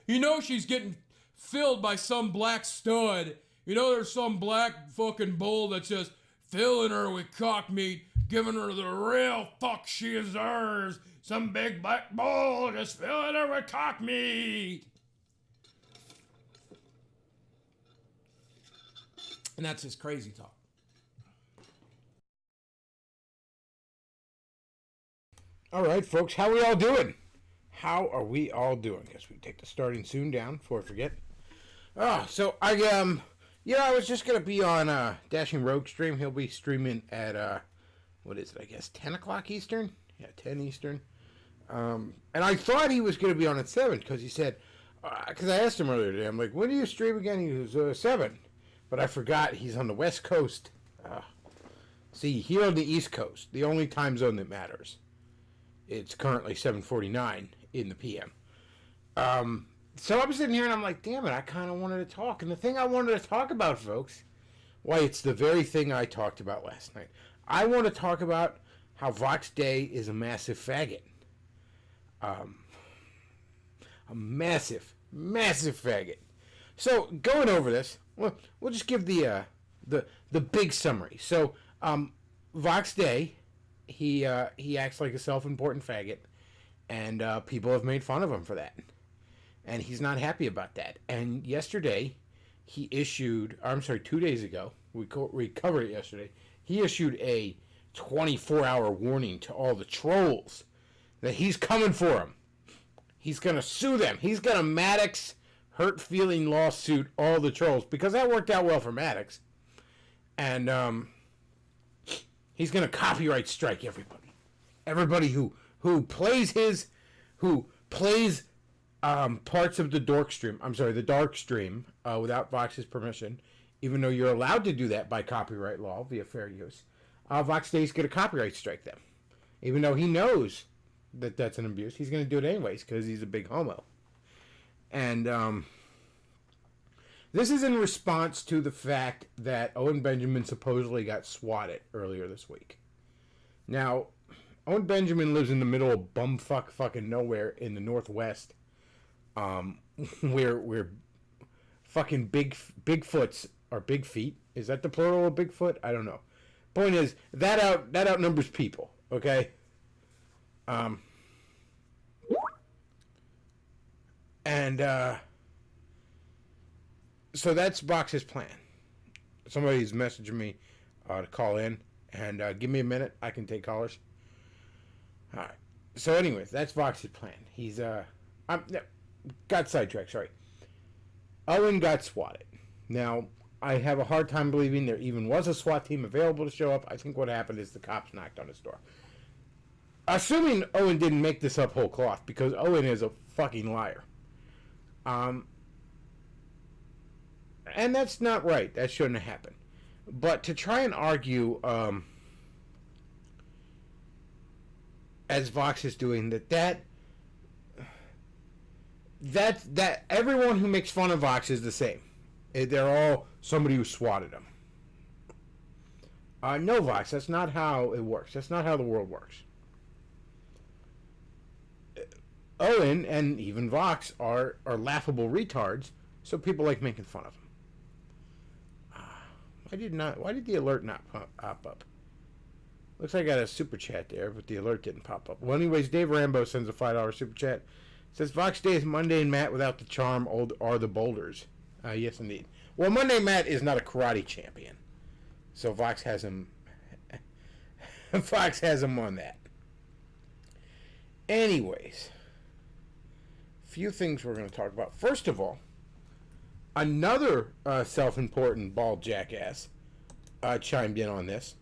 You know she's getting filled by some black stud. You know there's some black fucking bull that's just filling her with cock meat, giving her the real fuck she deserves. Some big black bull just filling her with cock meat. And that's his crazy talk. All right, folks, how are we all doing? How are we all doing? Guess we can take the starting soon down before I forget. So I was just gonna be on Dashing Rogue stream. He'll be streaming at what is it? I guess 10 o'clock Eastern. Yeah, 10 Eastern. And I thought he was gonna be on at 7 because he said, because I asked him earlier today. I'm like, when do you stream again? He was 7, but I forgot he's on the West Coast. See, here on the East Coast, the only time zone that matters. It's currently 7:49 in the PM. So I'm sitting here and I'm like, damn it, I kind of wanted to talk. And the thing I wanted to talk about, folks, why, it's the very thing I talked about last night. I want to talk about how Vox Day is a massive faggot. A massive, massive faggot. So going over this, we'll just give the big summary. So Vox Day, he acts like a self-important faggot, and people have made fun of him for that, and he's not happy about that. And yesterday, he issued, 2 days ago, we covered it yesterday. He issued a 24-hour warning to all the trolls that he's coming for them. He's gonna sue them. He's gonna Maddox hurt feeling lawsuit all the trolls, because that worked out well for Maddox, and he's gonna copyright strike everybody. Everybody who plays parts of the dark stream without Vox's permission, even though you're allowed to do that by copyright law via fair use. Vox Day's gonna copyright strike them, even though he knows that that's an abuse. He's gonna do it anyways because he's a big homo. And this is in response to the fact that Owen Benjamin supposedly got swatted earlier this week. Now, Owen Benjamin lives in the middle of bumfuck fucking nowhere in the Northwest, where fucking Bigfoots are big feet. Is that the plural of Bigfoot? I don't know. Point is, that outnumbers people, okay? So that's Vox's plan. Somebody's messaging me to call in, and give me a minute. I can take callers. All right. So anyways, that's Vox's plan. He's got sidetracked. Sorry. Owen got swatted. Now, I have a hard time believing there even was a SWAT team available to show up. I think what happened is the cops knocked on his door. Assuming Owen didn't make this up whole cloth, because Owen is a fucking liar. And that's not right. That shouldn't have happened. But to try and argue, as Vox is doing, that everyone who makes fun of Vox is the same. They're all somebody who swatted him. No, Vox, that's not how it works. That's not how the world works. Owen and even Vox are laughable retards, so people like making fun of them. Why did the alert not pop up? Looks like I got a super chat there, but the alert didn't pop up. Well, anyways, Dave Rambo sends a $5 super chat. Says Vox Day is Monday Matt without the charm or the boulders. Yes, indeed. Well, Monday Matt is not a karate champion, so Vox has him. Vox has him on that. Anyways, few things we're going to talk about. First of all, another self-important bald jackass chimed in on this.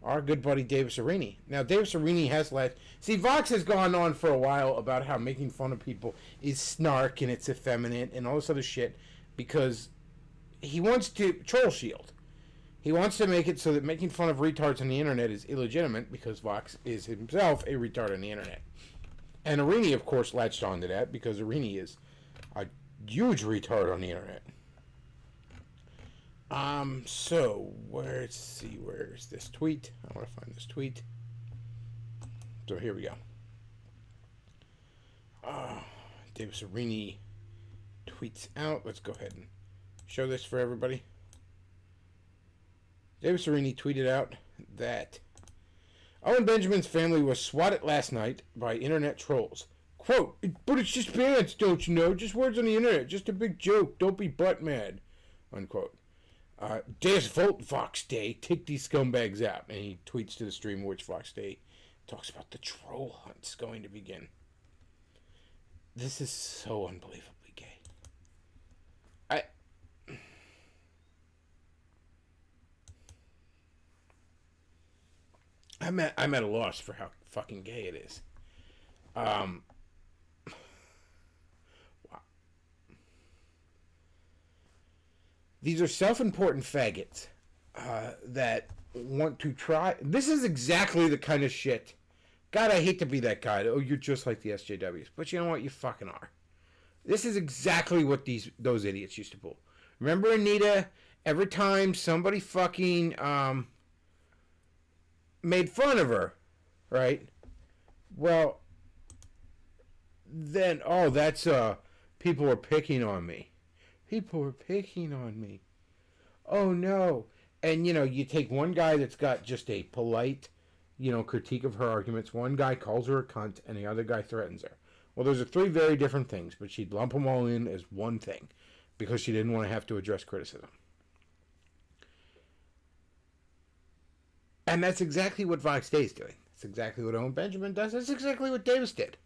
Our good buddy Davis Arini. Now, Davis Arini has See, Vox has gone on for a while about how making fun of people is snark and it's effeminate and all this other shit because he wants to troll shield. He wants to make it so that making fun of retards on the internet is illegitimate because Vox is himself a retard on the internet. And Arini, of course, latched on to that because Arini is a huge retard on the internet. So, where's this tweet? I want to find this tweet. So, here we go. Davis Arini tweets out. Let's go ahead and show this for everybody. Davis Arini tweeted out that Owen Benjamin's family was swatted last night by internet trolls. Quote, but it's just bands, don't you know? Just words on the internet. Just a big joke. Don't be butt mad. Unquote. Des Volt Fox Day. Take these scumbags out. And he tweets to the stream which Fox Day talks about the troll hunt's going to begin. This is so unbelievably gay. I'm at a loss for how fucking gay it is. Wow. These are self-important faggots that want to try. This is exactly the kind of shit. God, I hate to be that guy. Oh, you're just like the SJWs. But you know what? You fucking are. This is exactly what those idiots used to pull. Remember Anita? Every time somebody fucking made fun of her, right? Well, then, oh, that's, people are picking on me. People are picking on me. Oh, no. And, you know, you take one guy that's got just a polite, you know, critique of her arguments. One guy calls her a cunt, and the other guy threatens her. Well, those are three very different things, but she'd lump them all in as one thing because she didn't want to have to address criticism. And that's exactly what Fox Day is doing. That's exactly what Owen Benjamin does. That's exactly what Davis did.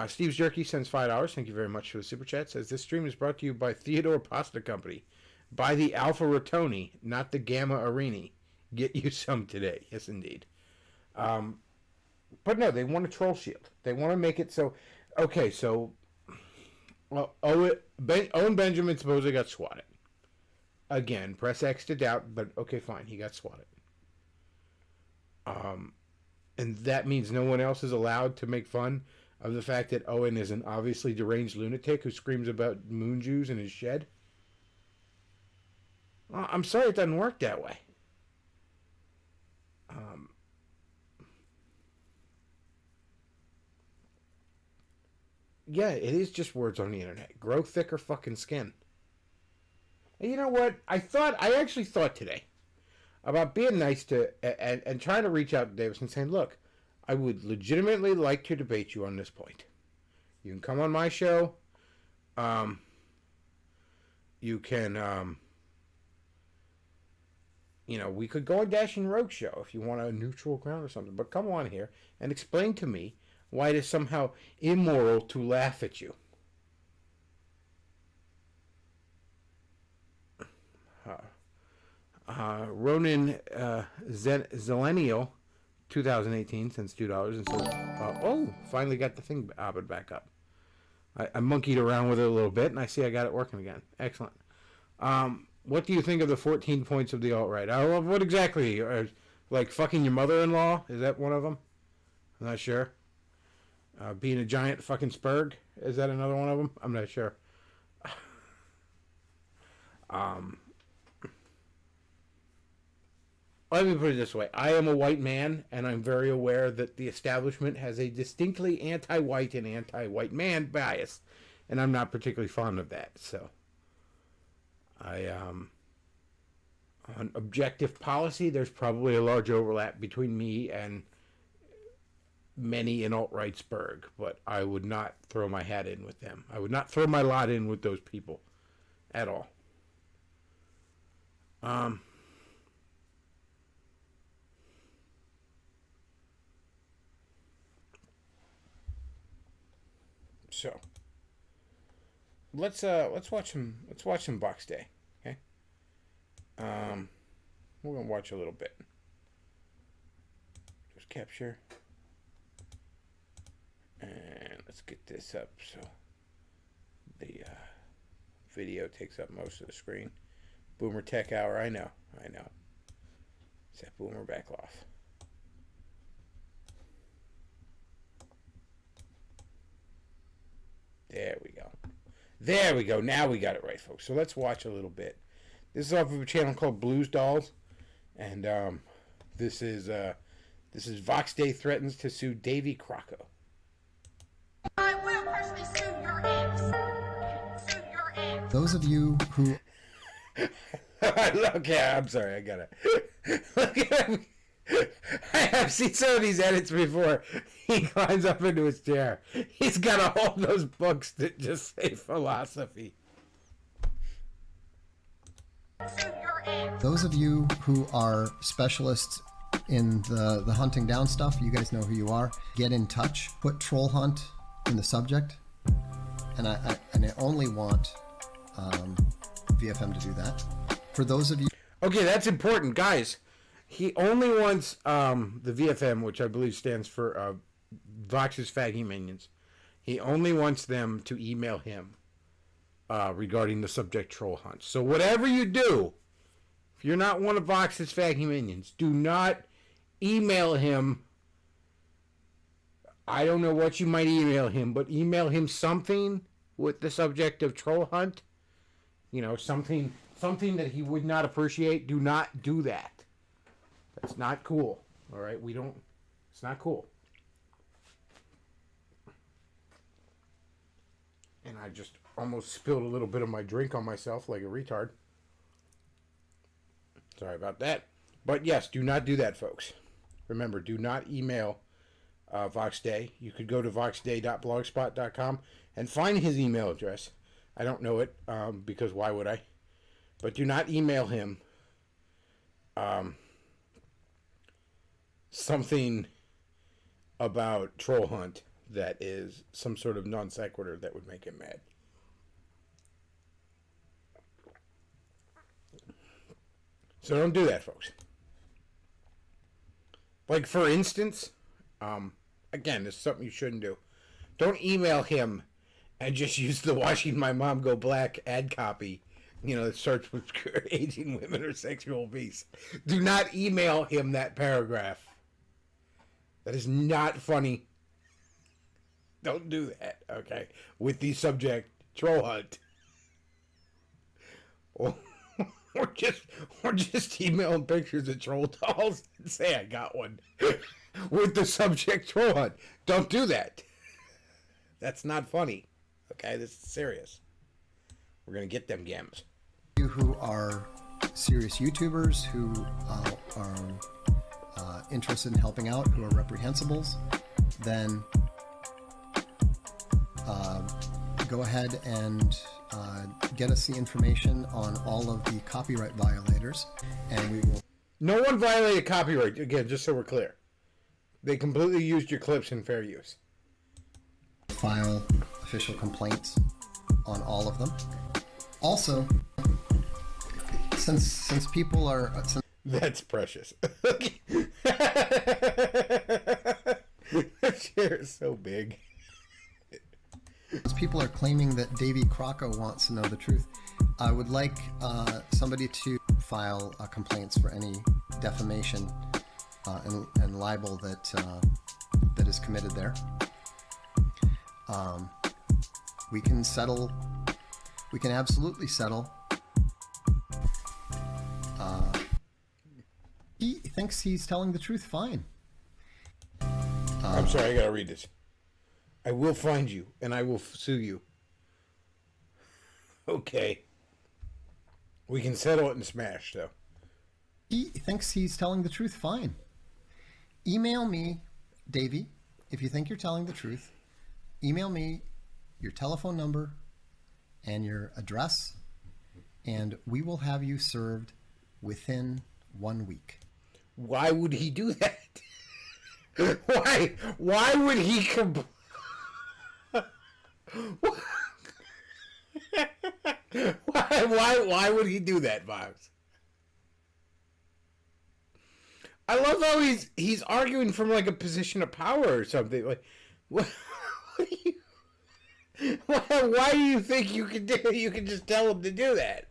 Steve's Jerky sends $5. Thank you very much for the super chat. Says this stream is brought to you by Theodore Pasta Company. Buy the Alpha Rotoni, not the Gamma Arini. Get you some today. Yes, indeed. But no, they want a troll shield. They want to make it so. Okay, so. Well, Owen Benjamin supposedly got swatted. Again, press X to doubt, but okay, fine. He got swatted. And that means no one else is allowed to make fun of the fact that Owen is an obviously deranged lunatic who screams about moon Jews in his shed. Well, I'm sorry it doesn't work that way. Yeah, it is just words on the internet. Grow thicker fucking skin. And you know what? I actually thought today about being nice to and trying to reach out to Davis and saying, look, I would legitimately like to debate you on this point. You can come on my show. You can, you know, we could go on Dash and Rogue show if you want a neutral ground or something. But come on here and explain to me why it is somehow immoral to laugh at you. Ronan Zelenial, 2018, sends $2 and says, oh, finally got the thing bobbed back up. I monkeyed around with it a little bit, and I see I got it working again. Excellent. What do you think of the 14 points of the alt-right? What exactly? Like fucking your mother-in-law? Is that one of them? I'm not sure. Being a giant fucking spurg? Is that another one of them? I'm not sure. Let me put it this way. I am a white man, and I'm very aware that the establishment has a distinctly anti-white and anti-white man bias, and I'm not particularly fond of that. So, on objective policy, there's probably a large overlap between me and many in alt-rightsburg, but I would not throw my hat in with them. I would not throw my lot in with those people at all. So let's watch some Box Day, okay? We're gonna watch a little bit. Just capture, and let's get this up so the video takes up most of the screen. Boomer Tech Hour, I know. It's that Boomer Bechtloff. There we go. Now we got it right, folks. So let's watch a little bit. This is off of a channel called Blues Dolls. And this is Vox Day threatens to sue Davy Crocco. I will personally sue your ass. Sue your ass. Those of you who Okay, I'm sorry, I got it. Look at him. I have seen some of these edits before. He climbs up into his chair. He's got all those books that just say philosophy. Sue your ass. those of you who are specialists in the hunting down stuff, you guys know who you are. Get in touch. Put troll hunt in the subject, and I only want VFM to do that. For those of you, Okay, that's important, guys. He only wants the VFM, which I believe stands for Vox's Faggy Minions. He only wants them to email him regarding the subject troll hunt. So whatever you do, if you're not one of Vox's Faggy Minions, do not email him. I don't know what you might email him, but email him something with the subject of troll hunt. You know, something that he would not appreciate. Do not do that. That's not cool. All right, it's not cool. And I just almost spilled a little bit of my drink on myself like a retard. Sorry about that. But yes, do not do that, folks. Remember, do not email Vox Day. You could go to voxday.blogspot.com and find his email address. I don't know it because why would I? But do not email him something about troll hunt that is some sort of non sequitur that would make him mad. So don't do that, folks. Like, for instance, again, this is something you shouldn't do. Don't email him and just use the Watching My Mom Go Black ad copy, you know, that starts with aging women or sexual beasts. Do not email him that paragraph. That is not funny. Don't do that, okay? With the subject, troll hunt. Or just emailing pictures of troll dolls and say I got one. With the subject, troll hunt. Don't do that. That's not funny. Okay, this is serious. We're going to get them gams. you who are serious YouTubers who are interested in helping out, who are reprehensibles, then go ahead and get us the information on all of the copyright violators, and we will. No one violated copyright, again, just so we're clear. They completely used your clips in fair use. File official complaints on all of them. Also, since people are That's precious. That chair is so big. since people are claiming that Davy Crocco wants to know the truth, I would like somebody to file complaints for any defamation and libel that is committed there. We can settle. We can absolutely settle. He thinks he's telling the truth. Fine. I'm sorry, I gotta read this. I will find you, and I will sue you. Okay. We can settle it and smash, though. He thinks he's telling the truth. Fine. Email me, Davey, if you think you're telling the truth. Email me your telephone number and your address, and we will have you served within 1 week. Why would he do that? Why would he why would he do that, Vox? I love how he's arguing from like a position of power or something. Like, what do you, why do you think you can do? You can just tell him to do that.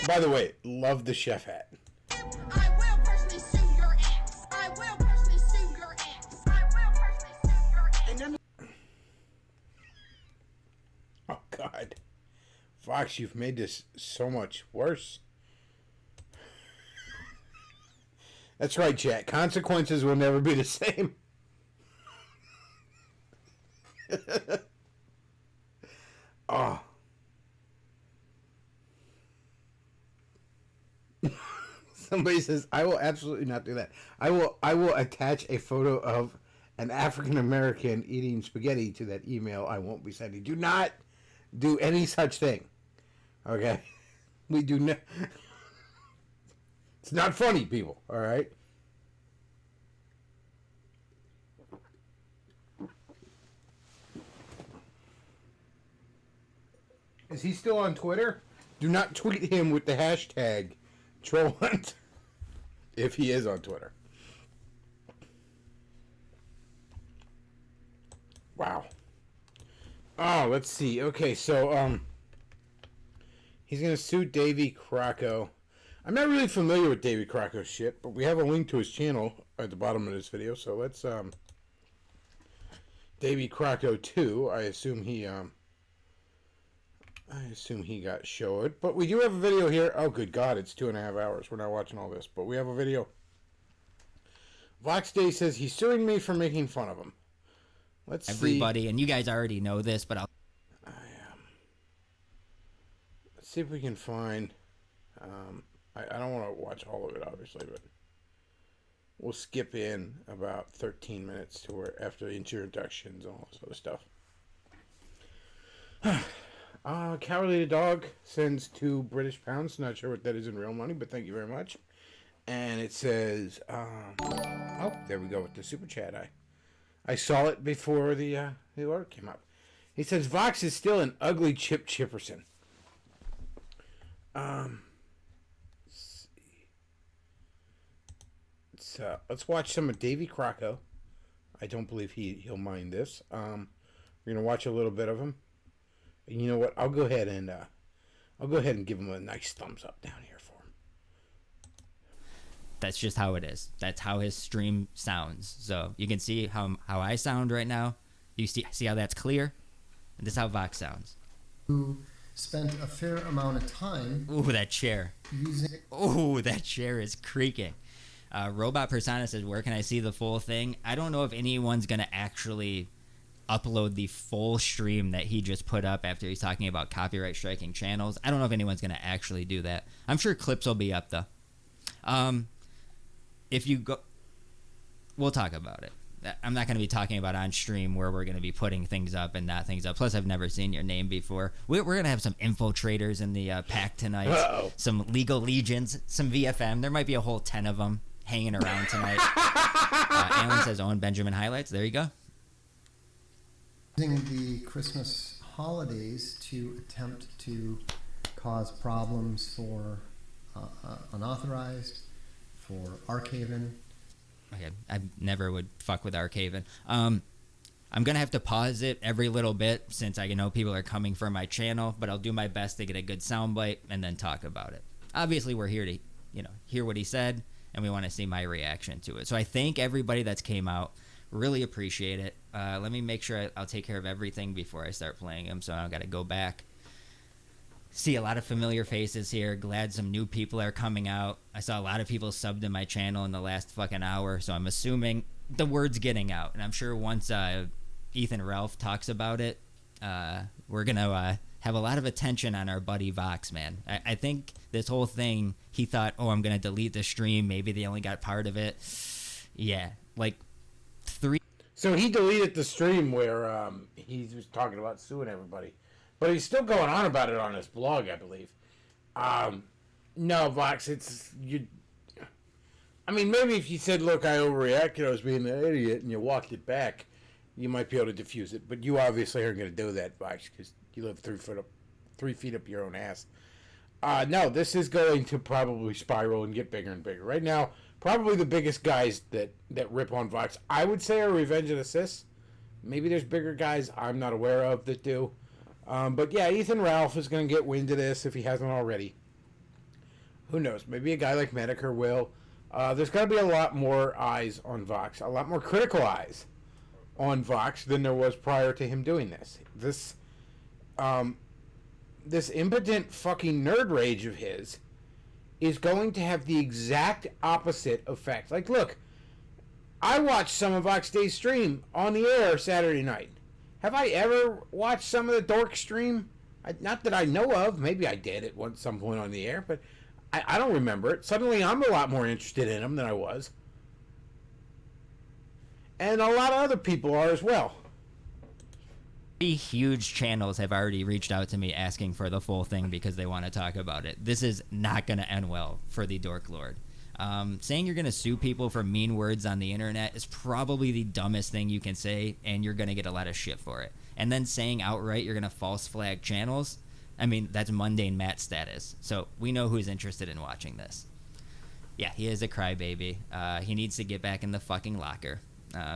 By the way, love the chef hat. I will personally sue your ass. I will personally sue your ass. I will personally sue your ass. Oh God, Fox, you've made this so much worse. That's right, chat. Consequences will never be the same. Oh. Somebody says, I will absolutely not do that. I will attach a photo of an African American eating spaghetti to that email I won't be sending. Do not do any such thing. Okay? We do not. It's not funny, people. All right? Is he still on Twitter? Do not tweet him with the hashtag TrollHunt if he is on Twitter. Wow. Oh, let's see. Okay, so he's gonna sue Davy Crocco. I'm not really familiar with Davy Crocco's shit, but we have a link to his channel at the bottom of this video. So let's Davy Crocco 2. I assume he got showed, but we do have a video here. Oh, good God, it's 2.5 hours. We're not watching all this, but we have a video. Vox Day says he's suing me for making fun of him. Let's everybody, and you guys already know this, but let's see if we can find. I don't want to watch all of it, obviously, but we'll skip in about 13 minutes to where after the introductions and all this other stuff. Cowardly the Dog sends 2 British pounds. Not sure what that is in real money, but thank you very much. And it says, oh, there we go with the super chat. I saw it before the order came up. He says Vox is still an ugly Chip Chipperson. Let's watch some of Davy Crocco. I don't believe he'll mind this. We're gonna watch a little bit of him. And you know what? I'll go ahead and give him a nice thumbs up down here for him. that's just how it is. That's how his stream sounds. So you can see how I sound right now. You see how that's clear? And this is how Vox sounds. Who spent a fair amount of time Ooh, that chair. using Ooh, that chair is creaking. Robot Persona says, where can I see the full thing? I don't know if anyone's going to actually upload the full stream that he just put up after he's talking about copyright striking channels. I don't know if anyone's going to actually do that. I'm sure clips will be up, though. If you go... We'll talk about it. I'm not going to be talking about on stream where we're going to be putting things up and not things up. Plus, I've never seen your name before. We're going to have some infiltrators in the pack tonight. Uh-oh. Some legal legions, some VFM. There might be a whole 10 of them hanging around tonight. Alan says Owen Benjamin highlights. There you go. using the Christmas holidays to attempt to cause problems for unauthorized, for Arkhaven. Okay, I never would fuck with Arkhaven. I'm going to have to pause it every little bit since I know people are coming for my channel, but I'll do my best to get a good soundbite and then talk about it. Obviously, we're here to, hear what he said, and we want to see my reaction to it. So I thank everybody that's came out. Really appreciate it. Let me make sure I'll take care of everything before I start playing them, so I've got to go back. See a lot of familiar faces here. Glad some new people are coming out. I saw a lot of people subbed to my channel in the last fucking hour, so I'm assuming the word's getting out. And I'm sure once Ethan Ralph talks about it, we're going to have a lot of attention on our buddy Vox, man. I think this whole thing, he thought, I'm going to delete the stream. Maybe they only got part of it. Yeah, like 3... So he deleted the stream where he was talking about suing everybody. But he's still going on about it on his blog, I believe. No, Vox, it's... I mean, maybe if you said, look, I overreacted, I was being an idiot, and you walked it back, you might be able to diffuse it. But you obviously aren't going to do that, Vox, because you live 3 feet up your own ass. No, this is going to probably spiral and get bigger and bigger. Right now, probably the biggest guys that rip on Vox, I would say, are Revenge and Assist. Maybe there's bigger guys I'm not aware of that do. But yeah, Ethan Ralph is going to get wind of this if he hasn't already. Who knows? Maybe a guy like Medicare will. There's got to be a lot more eyes on Vox, a lot more critical eyes on Vox than there was prior to him doing this. This impotent fucking nerd rage of his is going to have the exact opposite effect. Like, look, I watched some of Vox Day's stream on the air Saturday night. Have I ever watched some of the Dork stream? Not that I know of. Maybe I did at some point on the air, but I don't remember it. Suddenly I'm a lot more interested in him than I was. And a lot of other people are as well. Huge channels have already reached out to me asking for the full thing because they want to talk about it. This is not going to end well for the Dork Lord. Saying you're going to sue people for mean words on the internet is probably the dumbest thing you can say, and you're going to get a lot of shit for it. And then saying outright you're going to false flag channels, I mean, that's mundane Matt status. So we know who's interested in watching this. Yeah, he is a crybaby. He needs to get back in the fucking locker.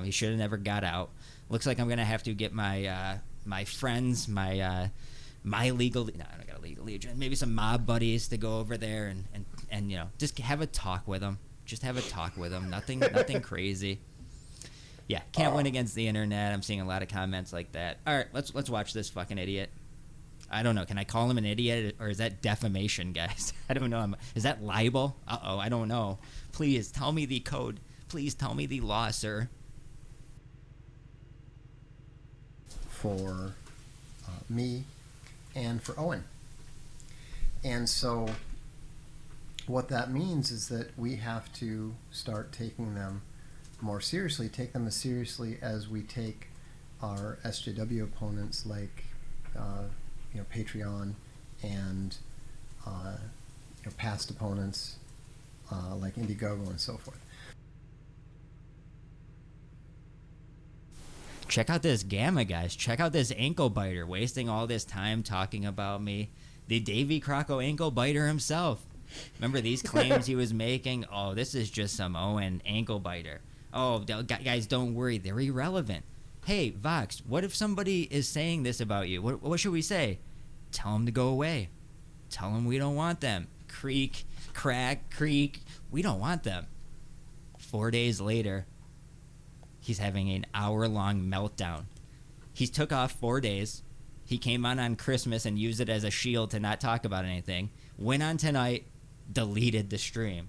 He should have never got out. Looks like I'm going to have to get my my friends, my legal... No, I don't got a legal agent. Maybe some mob buddies to go over there and you know, just have a talk with them. Just have a talk with them. Nothing crazy. Yeah, can't win against the internet. I'm seeing a lot of comments like that. All right, let's watch this fucking idiot. I don't know. Can I call him an idiot, or is that defamation, guys? I don't know. Is that libel? Uh-oh, I don't know. Please tell me the code. Please tell me the law, sir. For me and for Owen. And so what that means is that we have to start taking them more seriously, take them as seriously as we take our SJW opponents like Patreon and past opponents like Indiegogo and so forth. Check out this Gamma, guys. Check out this ankle biter, wasting all this time talking about me. The Davy Crocco ankle biter himself. Remember these claims he was making? Oh, this is just some Owen ankle biter. Oh, guys, don't worry. They're irrelevant. Hey, Vox, what if somebody is saying this about you? What should we say? Tell them to go away. Tell them we don't want them. Creak, crack, creak. We don't want them. 4 days later, he's having an hour-long meltdown. He took off 4 days. He came on Christmas and used it as a shield to not talk about anything. Went on tonight, deleted the stream.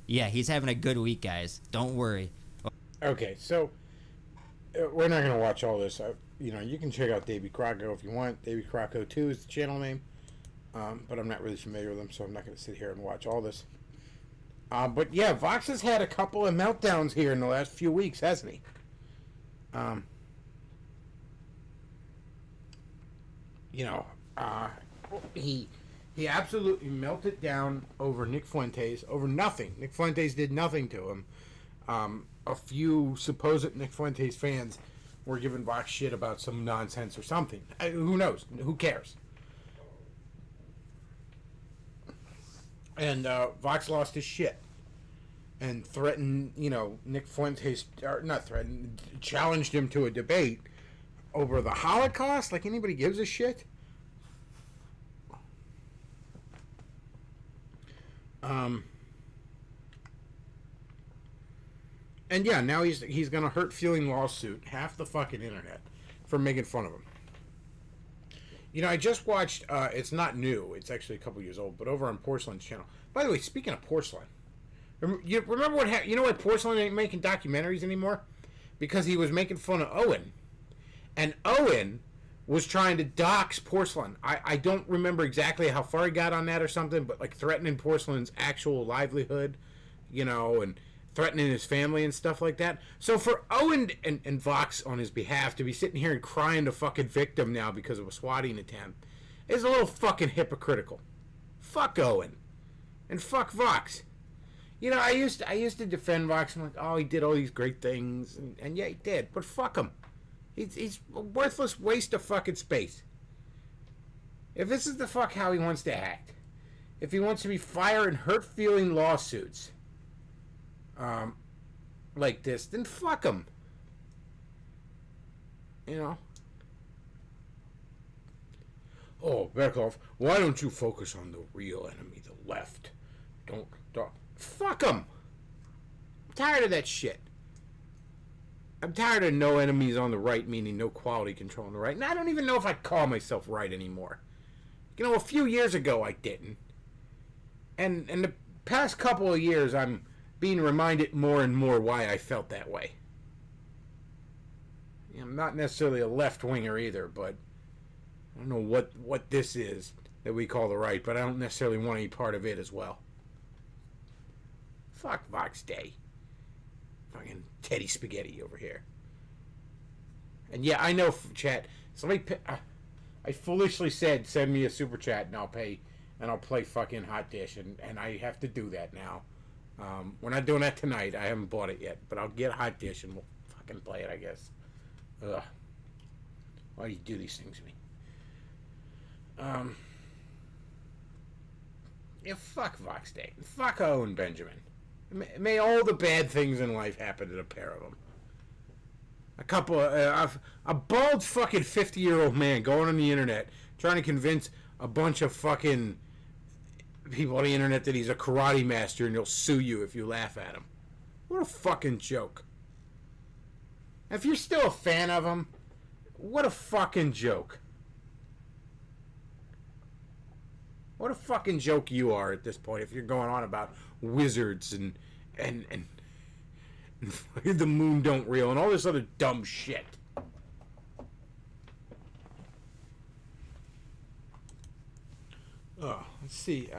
Yeah, he's having a good week, guys. Don't worry. Okay, so we're not going to watch all this. You can check out Davy Crocco if you want. Davy Crocco 2 is the channel name. But I'm not really familiar with him, so I'm not going to sit here and watch all this. But yeah, Vox has had a couple of meltdowns here in the last few weeks, hasn't he? He absolutely melted down over Nick Fuentes, over nothing. Nick Fuentes did nothing to him. A few supposed Nick Fuentes fans were giving Vox shit about some nonsense or something. Who knows? Who cares? And Vox lost his shit and threatened, Nick Fuentes, or not threatened, challenged him to a debate over the Holocaust. Like anybody gives a shit. And yeah, now he's gonna hurt feeling lawsuit half the fucking internet for making fun of him. I just watched. It's not new. It's actually a couple years old, but over on Porcelain's channel. By the way, speaking of Porcelain, you remember what happened? You know why Porcelain ain't making documentaries anymore? Because he was making fun of Owen, and Owen was trying to dox Porcelain. I don't remember exactly how far he got on that or something, but like threatening Porcelain's actual livelihood, and threatening his family and stuff like that. So for Owen and Vox on his behalf to be sitting here and crying the fucking victim now because of a swatting attempt is a little fucking hypocritical. Fuck Owen. And fuck Vox. I used to defend Vox. I'm like, oh, he did all these great things. And yeah, he did. But fuck him. He's a worthless waste of fucking space. If this is the fuck how he wants to act, if he wants to be firing hurt-feeling lawsuits like this, then fuck him. Oh, Bechtloff, why don't you focus on the real enemy, the left? Don't. Fuck him. I'm tired of that shit. I'm tired of no enemies on the right, meaning no quality control on the right. And I don't even know if I call myself right anymore. A few years ago I didn't. And the past couple of years, I'm being reminded more and more why I felt that way. I'm not necessarily a left-winger either, but I don't know what this is that we call the right, but I don't necessarily want any part of it as well. Fuck Vox Day. Fucking Teddy Spaghetti over here. And yeah, I know, chat. I foolishly said send me a super chat and I'll pay, and I'll play fucking Hot Dish, and I have to do that now. We're not doing that tonight. I haven't bought it yet, but I'll get Hot Dish and we'll fucking play it, I guess. Ugh. Why do you do these things to me? Yeah, fuck Vox Day. Fuck Owen Benjamin. May all the bad things in life happen to the pair of them. A bald fucking 50-year-old man going on the internet trying to convince a bunch of fucking people on the internet that he's a karate master and he'll sue you if you laugh at him. What a fucking joke. If you're still a fan of him, what a fucking joke. What a fucking joke you are at this point if you're going on about wizards and the moon don't reel and all this other dumb shit. Oh, let's see.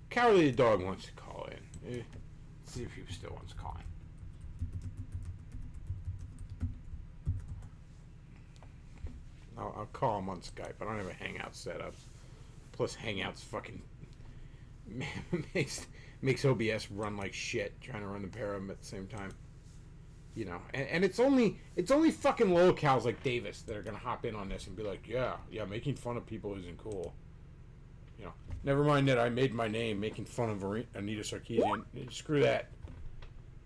Cowardly the dog wants to call in. Let's see if he still wants to call in. I'll call him on Skype. I don't have a Hangout set up. Plus, Hangouts fucking makes OBS run like shit trying to run the pair of them at the same time. You know, and it's only fucking lolcows like Davis that are gonna hop in on this and be like, yeah, making fun of people isn't cool. You know, never mind that I made my name making fun of Anita Sarkeesian. Screw that.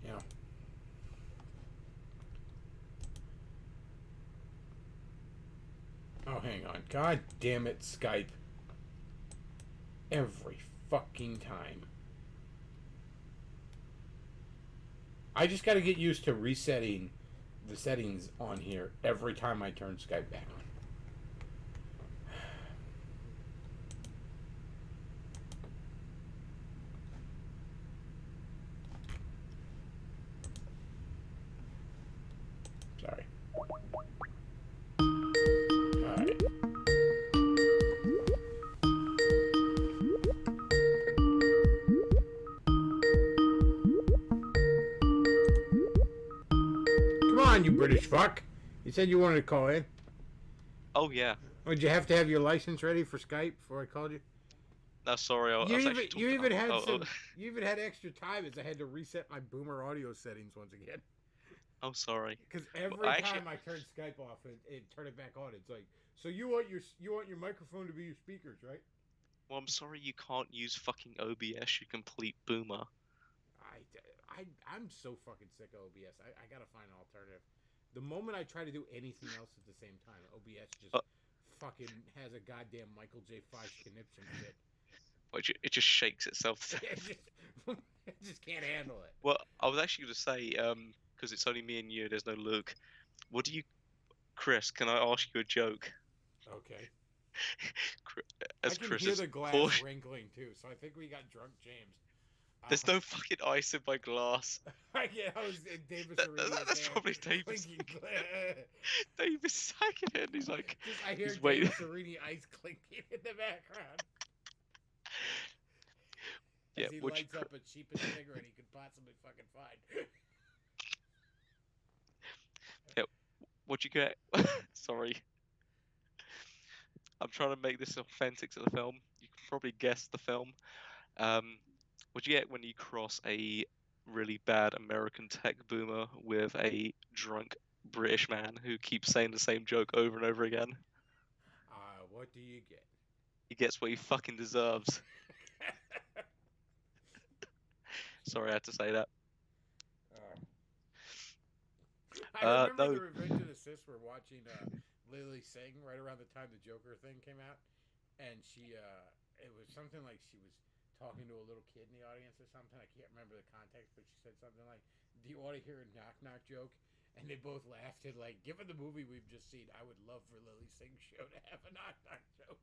You know. Oh, hang on. God damn it, Skype. Every fucking time. I just gotta get used to resetting the settings on here every time I turn Skype back on. Sorry. Alright. Come on, you British fuck. You said you wanted to call in. Oh yeah. Would you have to have your license ready for Skype before I called you? No, sorry. I was actually You even had oh, you even had extra time as I had to reset my boomer audio settings once again. oh, sorry. Because every Well, actually- time I turn Skype off and turn it back on, it's like, so you want your microphone to be your speakers, right? Well, I'm sorry you can't use fucking OBS, you complete boomer. I'm so fucking sick of OBS. I gotta find an alternative. The moment I try to do anything else at the same time, OBS just fucking has a goddamn Michael J. Fox conniption fit. Which it just shakes itself. I just can't handle it. Well, I was actually going to say, because it's only me and you, there's no Luke. What do you, Chris? Can I ask you a joke? Okay. As I can Chris hear is the glass poor- wrinkling too, so I think we got drunk James. There's no fucking ice in my glass. I get how Davis That's probably Davis. Davis sagging it, and he's like, I hear he's waiting. Davis Arini ice clinking in the background. Yeah, As he which lights up a cheapest cigarette he could possibly fucking find. what'd you get? Sorry. I'm trying to make this authentic to the film. You can probably guess the film. What'd you get when you cross a really bad American tech boomer with a drunk British man who keeps saying the same joke over and over again? What do you get? He gets what he fucking deserves. Sorry, I had to say that. I remember no. the Revenge of the Sis were watching Lily sing right around the time the Joker thing came out, and she it was something like she was talking to a little kid in the audience or something. I can't remember the context, but she said something like, "Do you want to hear a knock knock joke?" And they both laughed and like, given the movie we've just seen, I would love for Lily Singh's show to have a knock knock joke.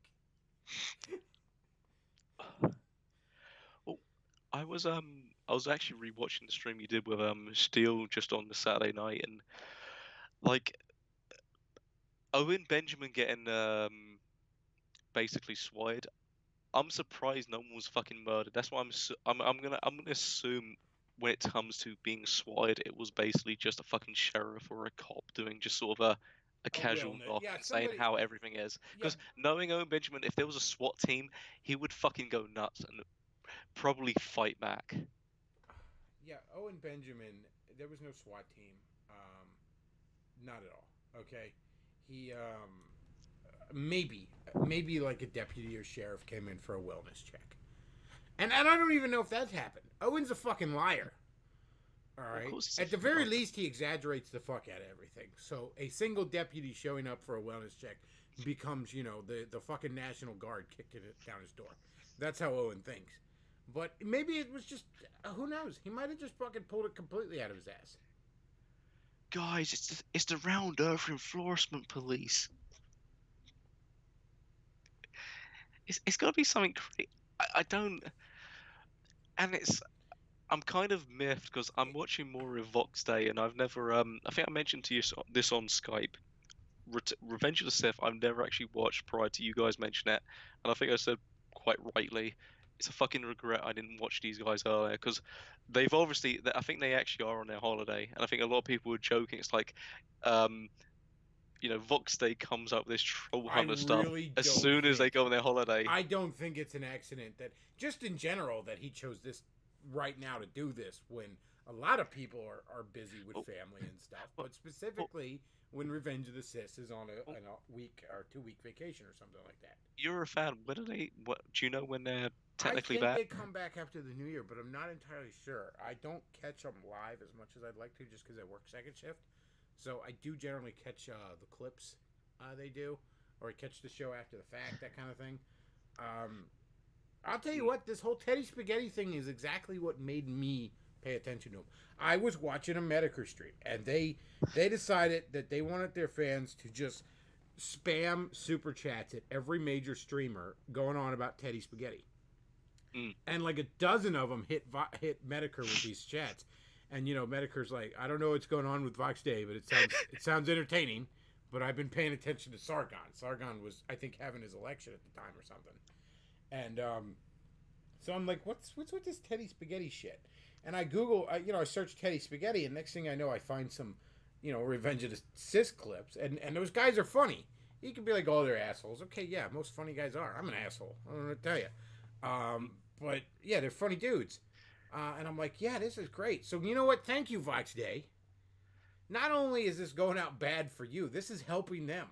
I was actually rewatching the stream you did with Steel just on the Saturday night, and like Owen Benjamin getting basically swatted. I'm surprised no one was fucking murdered. That's why I'm gonna assume when it comes to being swatted, it was basically just a fucking sheriff or a cop doing just sort of a casual wellness. knock Yeah, and saying somebody. how everything is. Yeah, Because knowing Owen Benjamin, if there was a SWAT team, he would fucking go nuts and probably fight back. yeah. Owen Benjamin. There was no SWAT team. Um, not at all. Okay. He maybe like a deputy or sheriff came in for a wellness check, and I don't even know if that's happened. Owen's a fucking liar. All Of right. course, At it's the very not. least, he exaggerates the fuck out of everything. So a single deputy showing up for a wellness check becomes, the fucking National Guard kicking it down his door. That's how Owen thinks. But maybe it was just, who knows? He might have just fucking pulled it completely out of his ass. Guys, it's the Round Earth Enforcement Police. It's got to be something crazy. I don't, and I'm kind of miffed because I'm watching more of Vox Day, and I've never I think I mentioned to you this on Skype. Revenge of the Sith I've never actually watched prior to you guys mentioning it, and I think I said quite rightly, it's a fucking regret I didn't watch these guys earlier because they've obviously I think they actually are on their holiday, and I think a lot of people were joking. It's like, um, Vox Day comes up with this troll I hunter stuff really as don't soon as they think. go on their holiday. I don't think it's an accident that, just in general, that he chose this right now to do this when a lot of people are busy with Oh, family and stuff. oh, But specifically when Revenge of the Sith is on oh, a week or 2 week vacation or something like that. you're a fan. When are they? What do you know when they're I technically think back? they come back after the new year, but I'm not entirely sure. I don't catch them live as much as I'd like to, just because I work second shift. So I do generally catch the clips they do, or I catch the show after the fact, that kind of thing. Um, I'll tell you what, this whole Teddy Spaghetti thing is exactly what made me pay attention to him. I was watching a Medicare stream, and they decided that they wanted their fans to just spam super chats at every major streamer going on about Teddy Spaghetti, Mm. and like a dozen of them hit Medicare with these chats. And Medicare's like, I don't know what's going on with Vox Day, but it sounds entertaining. But I've been paying attention to Sargon. Sargon was, I think, having his election at the time or something. And so I'm like, what's with this Teddy Spaghetti shit? And I Google, I search Teddy Spaghetti, and next thing I know, I find some, Revenge of the Sith clips, and those guys are funny. You can be like, oh, they're assholes. Okay, yeah, most funny guys are. I'm an asshole. I don't know what to tell you. But yeah, they're funny dudes. And I'm like, yeah, this is great. So you know what? Thank you, Vox Day. Not only is this going out bad for you, this is helping them.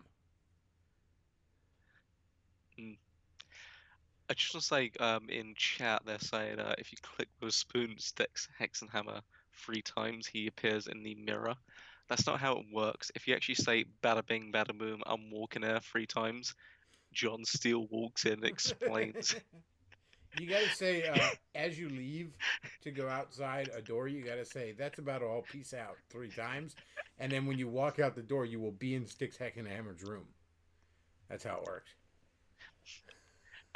Mm. I just want to say, in chat, they're saying if you click the spoon, sticks, hex, and hammer 3 times, he appears in the mirror. That's not how it works. If you actually say bada bing, bada boom, I'm walking there 3 times, John Steele walks in and explains. You got to say, as you leave to go outside a door, you got to say, that's about all, peace out, 3 times. And then when you walk out the door, you will be in Sticks, Heck, and Hammer's room. That's how it works.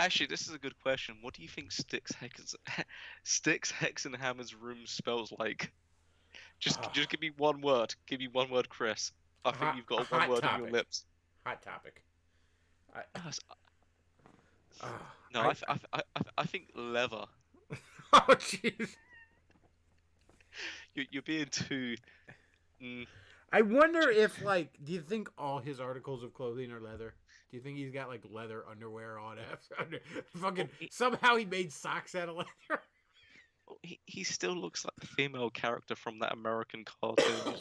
Actually, this is a good question. What do you think Sticks, Hex, and Hammer's room spells like? Just give me one word. Give me one word, Chris. I think you've got one hot word on topic. your lips. Hot topic. No, I think leather. Oh, jeez. You're being too. I wonder if, do you think all his articles of clothing are leather? Do you think he's got, leather underwear on? Fucking, somehow he made socks out of leather? He still looks like the female character from that American cartoon.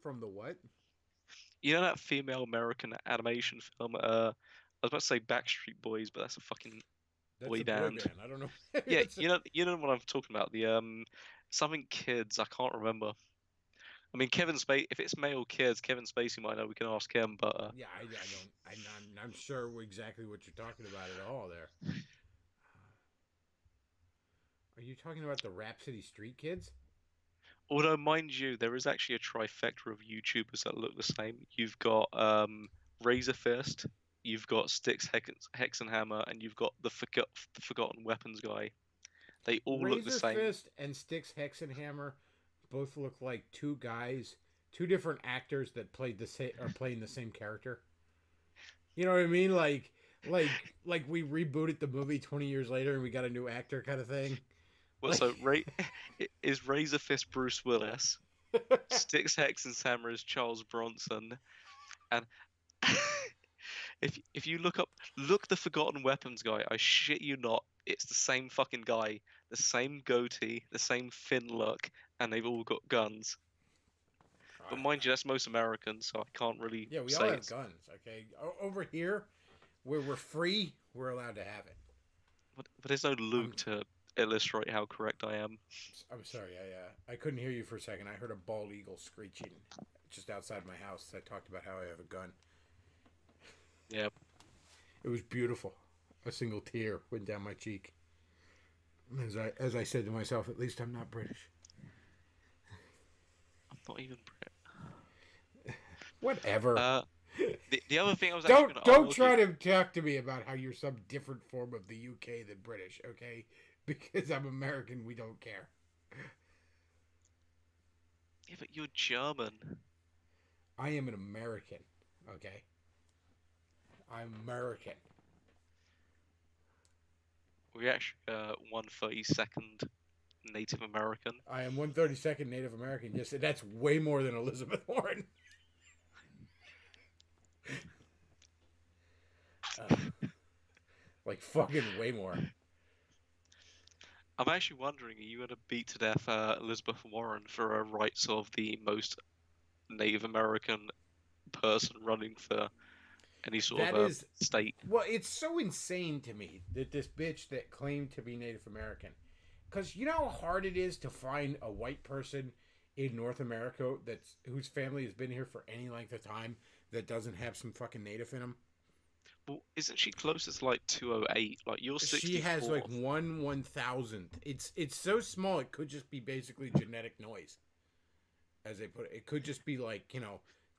From the what? You know that female American animation film? I was about to say Backstreet Boys, but that's a fucking boy band. I don't know. Yeah, you know what I'm talking about. The something kids. I can't remember. I mean, Kevin Spacey. If it's male kids, Kevin Spacey might know. We can ask him. But yeah, I don't. I'm sure exactly what you're talking about at all. There. Are you talking about the Rhapsody Street Kids? although, mind you, there is actually a trifecta of YouTubers that look the same. You've got Razor Fist, you've got Sticks, Hex and Hammer, and you've got the Forgotten Weapons guy. They all look the Razor same. Fist and Styx Hexenhammer both look like two guys, two different actors that played the same are playing the same character. You know what I mean? Like we rebooted the movie 20 years later and we got a new actor kind of thing. Well, Like so is Razor Fist Bruce Willis, Styx Hex and Hammer is Charles Bronson, and if you look the Forgotten Weapons guy, I shit you not, it's the same fucking guy, the same goatee, the same fin look, and they've all got guns. But mind you, that's most Americans, so I can't really yeah, we all say have it's. guns, okay? Over here where we're free, we're allowed to have it. But there's no Luke to illustrate how correct I am. I'm sorry, I couldn't hear you for a second. I heard a bald eagle screeching just outside my house. I talked about how I have a gun. Yeah. It was beautiful. A single tear went down my cheek. As I said to myself, at least I'm not British. I'm not even Brit. Whatever. The other thing I was actually going to Don't argue. try to talk to me about how you're some different form of the UK than British, okay? Because I'm American, we don't care. Yeah, but you're German. I am an American, okay? I'm American. We're actually 1/32nd Native American. I am 132nd Native American. Yes, that's way more than Elizabeth Warren. Like fucking way more. I'm actually wondering, are you going to beat to death Elizabeth Warren for her rights of the most Native American person running for any sort That of a is state? Well, it's so insane to me that this bitch that claimed to be Native American, because you know how hard it is to find a white person in North America whose family has been here for any length of time that doesn't have some fucking native in them. Well, isn't she closest to like 208? Like you're 64th. She has like 1/1000th. It's so small it could just be basically genetic noise, as they put it. It could just be like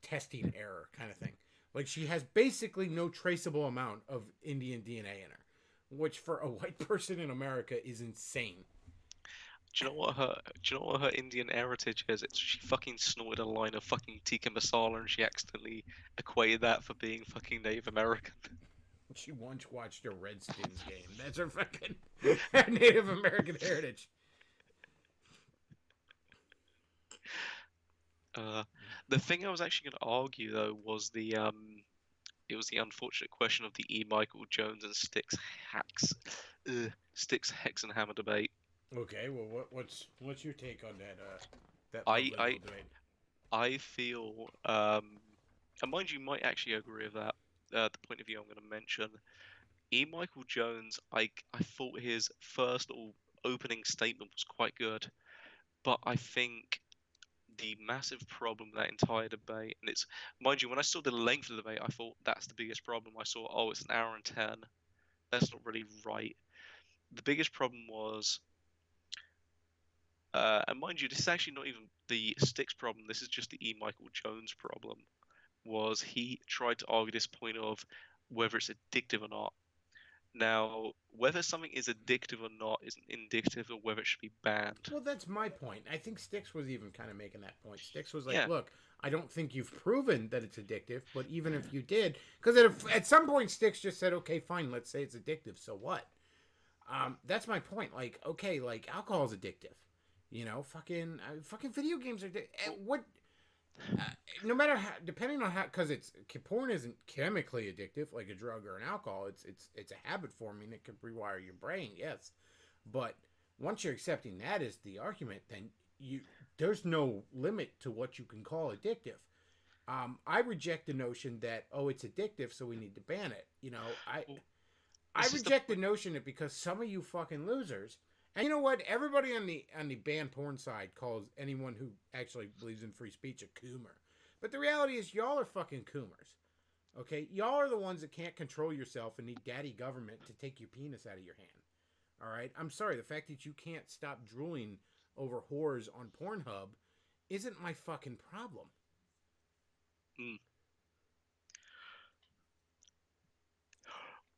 testing error kind of thing. Like she has basically no traceable amount of Indian DNA in her, which for a white person in America is insane. Do you know what her Indian heritage is? It's she fucking snorted a line of fucking tikka masala and she accidentally equated that for being fucking Native American. She once watched a Redskins game. That's her fucking Native American heritage. The thing I was actually going to argue though was it was the unfortunate question of the E. Michael Jones and Styx Hex and Hammer debate. Okay, well, what's your take on that I lovely I little debate? I feel and mind you, might actually agree with that. The point of view I'm going to mention. E. Michael Jones, I thought his first little opening statement was quite good, but I think the massive problem with that entire debate, and it's mind you, when I saw the length of the debate, I thought that's the biggest problem. I saw, oh, it's an hour and 10. That's not really right. The biggest problem was, and mind you, this is actually not even the Styx problem. This is just the E. Michael Jones problem. Was he tried to argue this point of whether it's addictive or not. Now, whether something is addictive or not isn't indicative of whether it should be banned. Well, that's my point. I think Styx was even kind of making that point. Styx was like, Yeah. look, I don't think you've proven that it's addictive, but even if you did, because at some point Styx just said, okay, fine, let's say it's addictive, so what? That's my point. Like, okay, like alcohol is addictive. Fucking video games are what? No matter how, depending on how, because porn isn't chemically addictive like a drug or an alcohol. It's a habit forming. It can rewire your brain, yes, but once you're accepting that as the argument, then there's no limit to what you can call addictive. I reject the notion that it's addictive, so we need to ban it. I reject the notion that because some of you fucking losers. And you know what? Everybody on the ban porn side calls anyone who actually believes in free speech a coomer. But the reality is y'all are fucking coomers. Okay? Y'all are the ones that can't control yourself and need daddy government to take your penis out of your hand. Alright? I'm sorry, the fact that you can't stop drooling over whores on Pornhub isn't my fucking problem. Mm.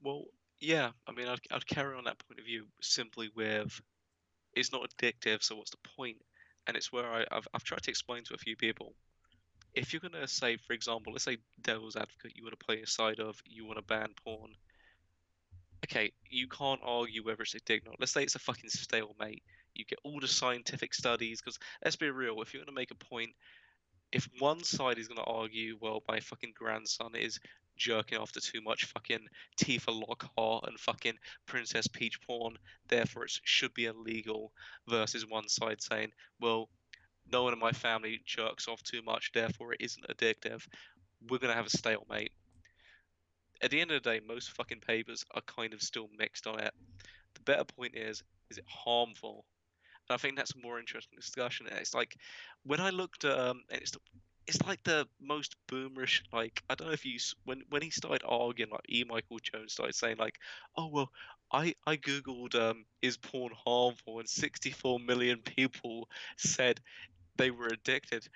Well, yeah, I mean, I'd carry on that point of view simply with it's not addictive, so what's the point? And it's where I've tried to explain to a few people. If you're gonna say, for example, let's say devil's advocate, you want to play a side of you want to ban porn. Okay, you can't argue whether it's addictive or not. Let's say it's a fucking stalemate. You get all the scientific studies, because let's be real, if you're gonna make a point, if one side is gonna argue, well, my fucking grandson is jerking off to too much fucking Tifa Lockhart and fucking Princess Peach porn, therefore it should be illegal, versus one side saying, well, no one in my family jerks off too much, therefore it isn't addictive. We're gonna have a stalemate. At the end of the day, most fucking papers are kind of still mixed on it. The better point is it harmful? And I think that's a more interesting discussion. And it's like when I looked at and it's like the most boomerish, like I don't know if you when he started arguing, like Michael Jones started saying like, oh well, I googled is porn harmful, and 64 million people said they were addicted.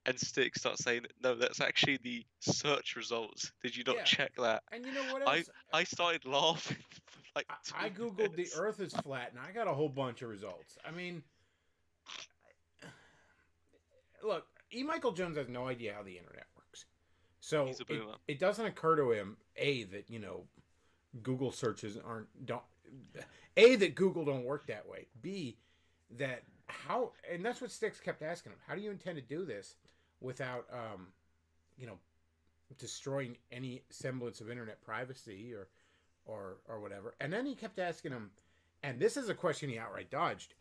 And Stick starts saying, no, that's actually the search results. Did you not Yeah. check that? And you know what I else? I started laughing for like I 2 googled the minutes. Earth is flat, and I got a whole bunch of results. I mean, look, Michael Jones has no idea how the internet works, so He's a boomer. it doesn't occur to him that Google searches don't that Google don't work that way. B, that how, and that's what Sticks kept asking him. How do you intend to do this without destroying any semblance of internet privacy or whatever? And then he kept asking him, and this is a question he outright dodged.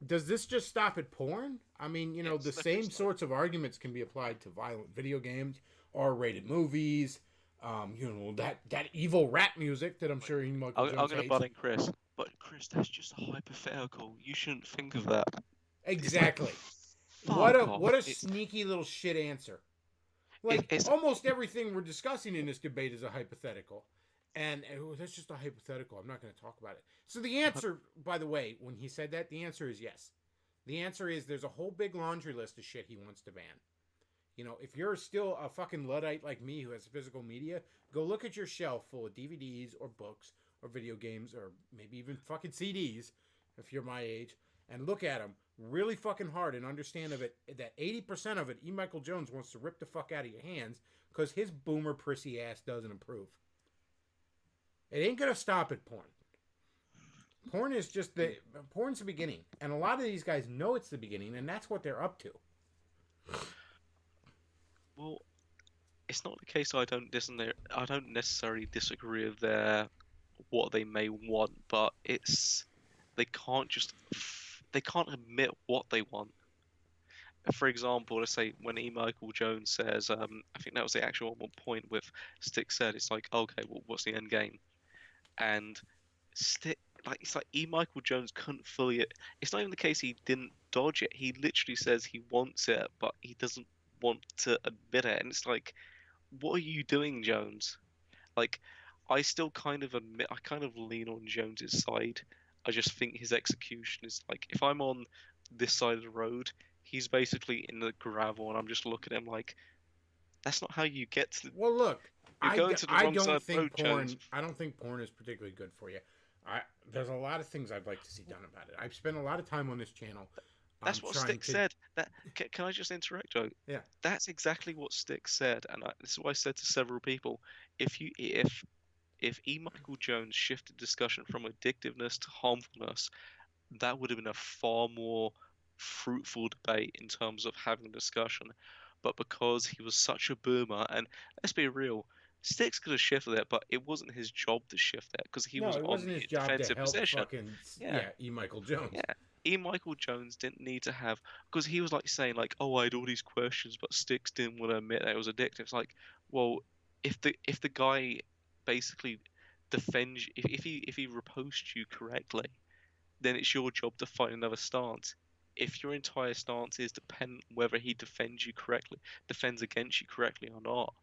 Does this just stop at porn? I mean, Yes, the that's same just sorts of arguments can be applied to violent video games, R-rated movies, that evil rap music that I'm sure Michael I'm Jones going to hates. butt in Chris. But Chris, that's just a hypothetical. You shouldn't think of that. Exactly. Fuck What a off. It's- sneaky little shit answer. Like, it's- almost everything we're discussing in this debate is a hypothetical. And that's just a hypothetical. I'm not going to talk about it. So the answer, by the way, when he said that, the answer is yes. The answer is there's a whole big laundry list of shit he wants to ban. If you're still a fucking Luddite like me who has physical media, go look at your shelf full of DVDs or books or video games or maybe even fucking CDs if you're my age, and look at them really fucking hard and understand of it that 80% of it Michael Jones wants to rip the fuck out of your hands because his boomer prissy ass doesn't approve. It ain't gonna stop at porn. Porn is just porn's the beginning, and a lot of these guys know it's the beginning, and that's what they're up to. Well, it's not the case. I don't necessarily disagree with what they may want, but they can't admit what they want. For example, let's say when Michael Jones says, I think that was the actual one point with Stick said, it's like, okay, well, what's the end game? And Stick, it's like Michael Jones couldn't fully it. It's not even the case he didn't dodge it. He literally says he wants it, but he doesn't want to admit it. And it's like, what are you doing, Jones? Like, I still kind of lean on Jones's side. I just think his execution is like, if I'm on this side of the road, he's basically in the gravel, and I'm just looking at him like, that's not how you get to. Well, look, You're going to the wrong side of the road, Jones. I don't think porn is particularly good for you. There's a lot of things I'd like to see done about it. I've spent a lot of time on this channel. That's what Stick said. Can I just interrupt, Joe? Yeah. That's exactly what Stick said, and this is what I said to several people. If Michael Jones shifted discussion from addictiveness to harmfulness, that would have been a far more fruitful debate in terms of having a discussion. But because he was such a boomer, and let's be real, Sticks could have shifted it, but it wasn't his job to shift it because he was it on wasn't the his job to defensive help position. fucking Michael Jones. Yeah. Michael Jones didn't need to have, because he was like saying like, oh, I had all these questions, but Sticks didn't want to admit that it was addictive. It's like, well, if the guy basically defends, if he reposts you correctly, then it's your job to find another stance. If your entire stance is dependent on whether he defends against you correctly or not,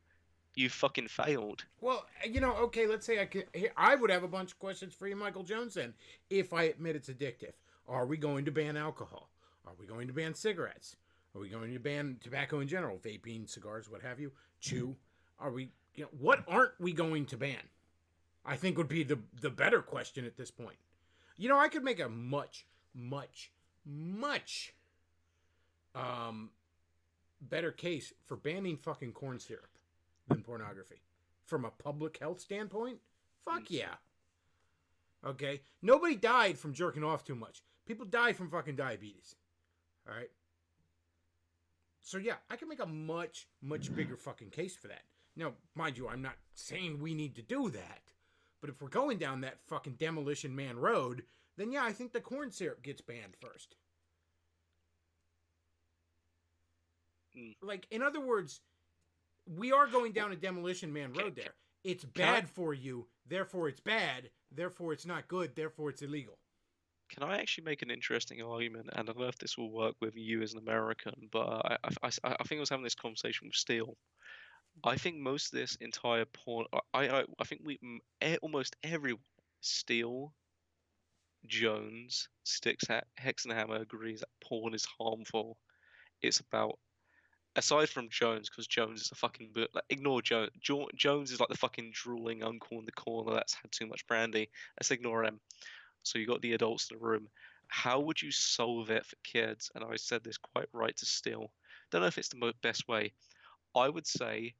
you fucking failed. Well, okay, let's say I would have a bunch of questions for you, Michael Jones, then, if I admit it's addictive. Are we going to ban alcohol? Are we going to ban cigarettes? Are we going to ban tobacco in general, vaping, cigars, what have you? Chew? Are we, what aren't we going to ban? I think would be the better question at this point. You know, I could make a much, much, much better case for banning fucking corn syrup than pornography. From a public health standpoint, fuck yeah. Okay? Nobody died from jerking off too much. People die from fucking diabetes. All right? So yeah, I can make a much, much bigger fucking case for that. Now, mind you, I'm not saying we need to do that. But if we're going down that fucking Demolition Man road, then yeah, I think the corn syrup gets banned first. Like, in other words, we are going down a Demolition Man road there. It's bad for you, therefore it's bad, therefore it's not good, therefore it's illegal. Can I actually make an interesting argument? And I don't know if this will work with you as an American, but I think I was having this conversation with Steele. I think most of this entire porn, I think almost everyone, Steele, Jones, Hex and Hammer agrees that porn is harmful. It's about, aside from Jones, because Jones is a fucking like, ignore Jones. Jones is like the fucking drooling uncle in the corner that's had too much brandy. Let's ignore him. So you got the adults in the room. How would you solve it for kids? And I said this quite right to Steele. Don't know if it's the best way. I would say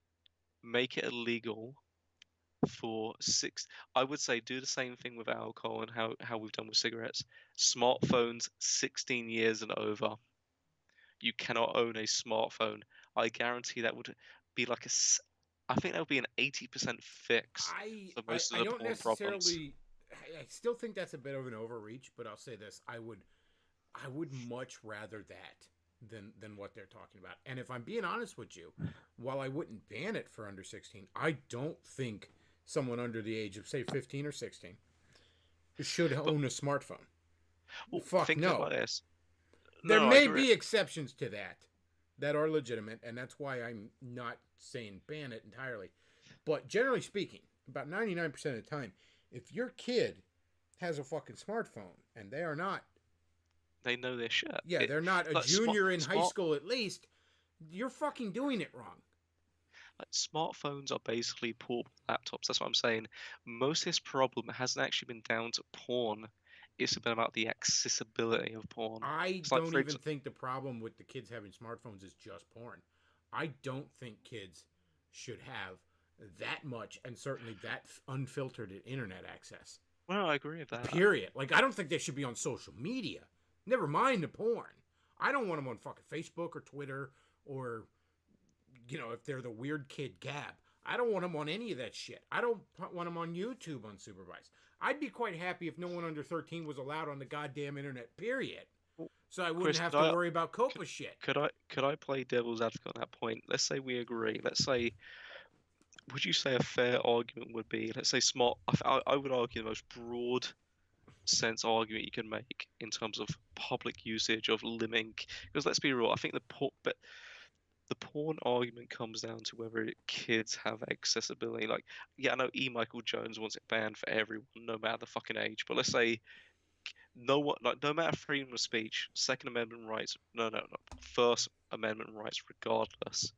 make it illegal for I would say do the same thing with alcohol and how we've done with cigarettes. Smartphones 16 years and over. You cannot own a smartphone. I guarantee that would be like I think that would be an 80% fix for most of the porn problems. I still think that's a bit of an overreach, but I'll say this: I would much rather that than what they're talking about. And if I'm being honest with you, while I wouldn't ban it for under 16, I don't think someone under the age of, say, 15 or 16 should own a smartphone. Well, fuck think no. about this. There may be exceptions to that are legitimate, and that's why I'm not saying ban it entirely. But generally speaking, about 99% of the time, if your kid has a fucking smartphone and they are not, they know their shit. Yeah, they're not a junior in high school at least, you're fucking doing it wrong. Like, smartphones are basically portable laptops. That's what I'm saying. Most of this problem hasn't actually been down to porn. It's been about the accessibility of porn. I don't even think the problem with the kids having smartphones is just porn. I don't think kids should have that much and certainly that unfiltered internet access. Well, I agree with that. Period. Like, I don't think they should be on social media. Never mind the porn. I don't want them on fucking Facebook or Twitter or, if they're the weird kid Gab. I don't want them on any of that shit. I don't want them on YouTube unsupervised. I'd be quite happy if no one under 13 was allowed on the goddamn internet, period. So I wouldn't have to worry about COPA shit. Could I play devil's advocate on that point? Let's say we agree. Let's say, would you say a fair argument would be, let's say I would argue the most broad sense argument you can make in terms of public usage of limiting, because let's be real, I think the porn argument comes down to whether kids have accessibility. Like, yeah, I know Michael Jones wants it banned for everyone, no matter the fucking age. But let's say no matter freedom of speech, Second Amendment rights, no, First Amendment rights, regardless.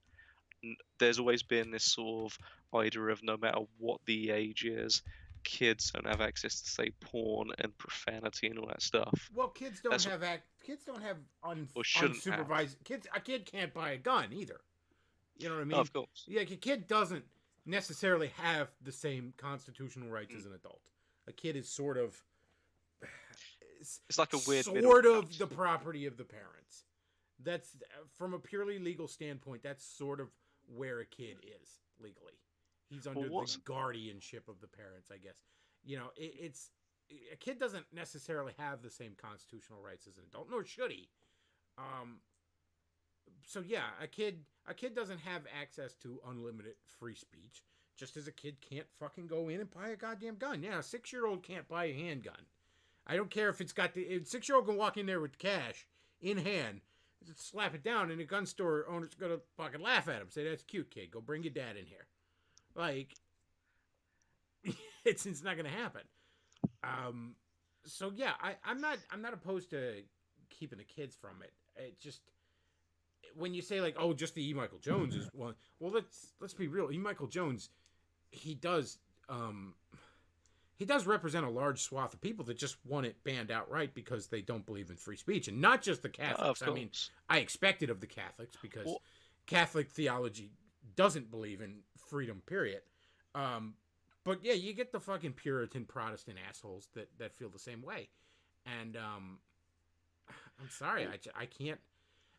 There's always been this sort of idea of no matter what the age is, kids don't have access to, say, porn and profanity and all that stuff. Well, kids don't have unsupervised. A kid can't buy a gun either. You know what I mean? Of course. Yeah, a kid doesn't necessarily have the same constitutional rights as an adult. A kid is sort of. It's like a weird. Sort of the property of the parents. That's from a purely legal standpoint. That's sort of where a kid is legally. He's under the guardianship of the parents, I guess. It's a kid doesn't necessarily have the same constitutional rights as an adult, nor should he. So yeah, a kid doesn't have access to unlimited free speech, just as a kid can't fucking go in and buy a goddamn gun. Yeah, a 6-year-old can't buy a handgun. I don't care if it's got the 6-year-old can walk in there with cash in hand, slap it down, and the gun store owner's gonna fucking laugh at him, say, "That's cute, kid. Go bring your dad in here." Like, it's not gonna happen. So yeah, I'm not opposed to keeping the kids from it. It just, when you say like, oh, just the E. Michael Jones is one. Well, let's be real. E. Michael Jones, he does he does represent a large swath of people that just want it banned outright because they don't believe in free speech, and not just the Catholics. Of I mean, course. I expect it of the Catholics because Well, Catholic theology doesn't believe in freedom. Period. But yeah, you get the fucking Puritan Protestant assholes that feel the same way, and I'm sorry, I can't.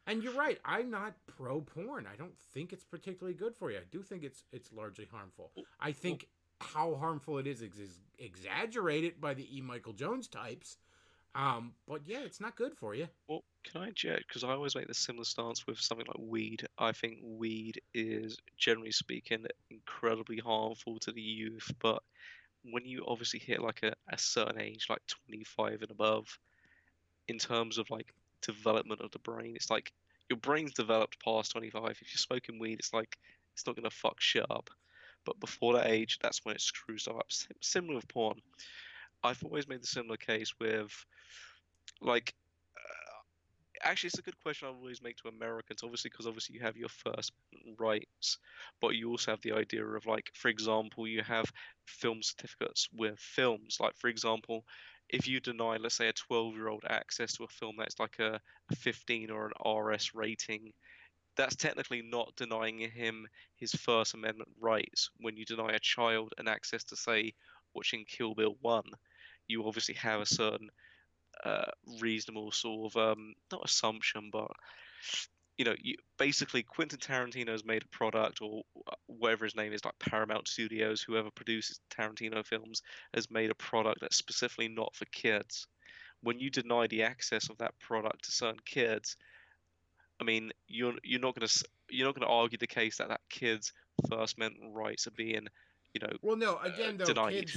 And you're right. I'm not pro porn. I don't think it's particularly good for you. I do think it's largely harmful. I think how harmful it is exaggerated by the E. Michael Jones types. But yeah, it's not good for you. Well, can I check? Because I always make the similar stance with something like weed. I think weed is, generally speaking, incredibly harmful to the youth. But when you obviously hit like a certain age, like 25 and above, in terms of like development of the brain, it's like your brain's developed past 25. If you're smoking weed, it's like it's not gonna fuck shit up. But before that age, that's when it screws up. Similar with porn. I've always made the similar case with like actually, it's a good question I always make to Americans, obviously, because obviously you have your First Amendment rights, but you also have the idea of like, for example, you have film certificates with films. Like, for example, if you deny, let's say, a 12-year-old access to a film that's like a 15 or an RS rating, that's technically not denying him his First Amendment rights. When you deny a child an access to, say, watching Kill Bill 1, you obviously have a certain uh, reasonable sort of not assumption, but basically Quentin Tarantino's made a product, or whatever his name is, like Paramount Studios, whoever produces Tarantino films, has made a product that's specifically not for kids. When you deny the access of that product to certain kids, I mean, you're not gonna argue the case that that kid's First Amendment rights are being, Well, no, again though, denied.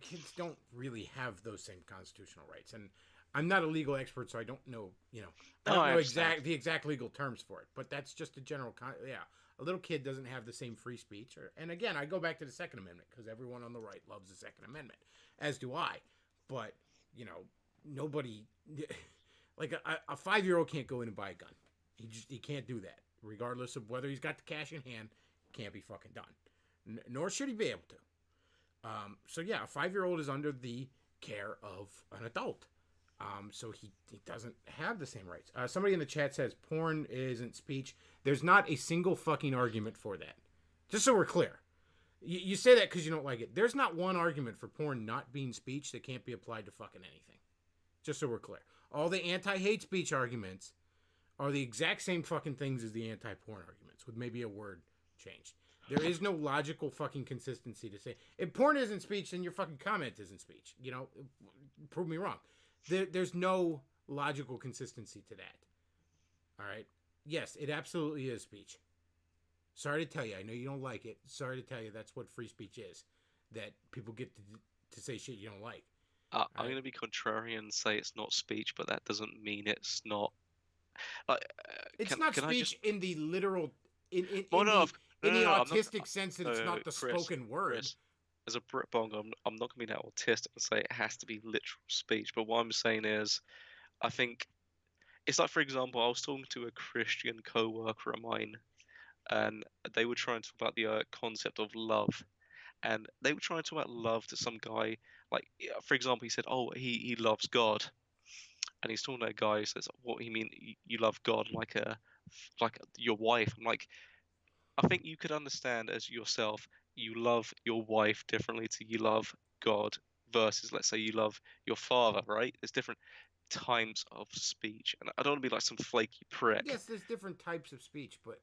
kids don't really have those same constitutional rights, and I'm not a legal expert, so I don't know, I No, don't I know understand. the exact legal terms for it, but that's just a general yeah. A little kid doesn't have the same free speech, and again, I go back to the Second Amendment because everyone on the right loves the Second Amendment, as do I. But nobody, like a 5-year-old can't go in and buy a gun. He can't do that, regardless of whether he's got the cash in hand. Can't be fucking done, nor should he be able to. So yeah, a 5-year-old is under the care of an adult. So he doesn't have the same rights. Somebody in the chat says porn isn't speech. There's not a single fucking argument for that. Just so we're clear. You say that because you don't like it. There's not one argument for porn not being speech that can't be applied to fucking anything. Just so we're clear. All the anti-hate speech arguments are the exact same fucking things as the anti-porn arguments, with maybe a word changed. There is no logical fucking consistency to say if porn isn't speech, then your fucking comment isn't speech. Prove me wrong. There's no logical consistency to that. All right. Yes, it absolutely is speech. Sorry to tell you. I know you don't like it. Sorry to tell you that's what free speech is. That people get to say shit you don't like. I'm going to be contrarian and say it's not speech, but that doesn't mean it's not. Like, It's not speech in the literal, in well, no, the I'm not. autistic sense that it's not the Chris, spoken word. Chris, as a Brit bong, I'm not going to be that autistic and say it has to be literal speech. But what I'm saying is, I think it's like, for example, I was talking to a Christian co-worker of mine, and they were trying to talk about the concept of love. And they were trying to talk about love to some guy, like, for example, he said, "Oh, he loves God," and he's talking to a guy who says, "What you mean? You love God like your wife?" I'm like, I think you could understand as yourself, you love your wife differently to you love God versus, let's say, you love your father, right? There's different types of speech, and I don't want to be like some flaky prick. Yes, there's different types of speech, but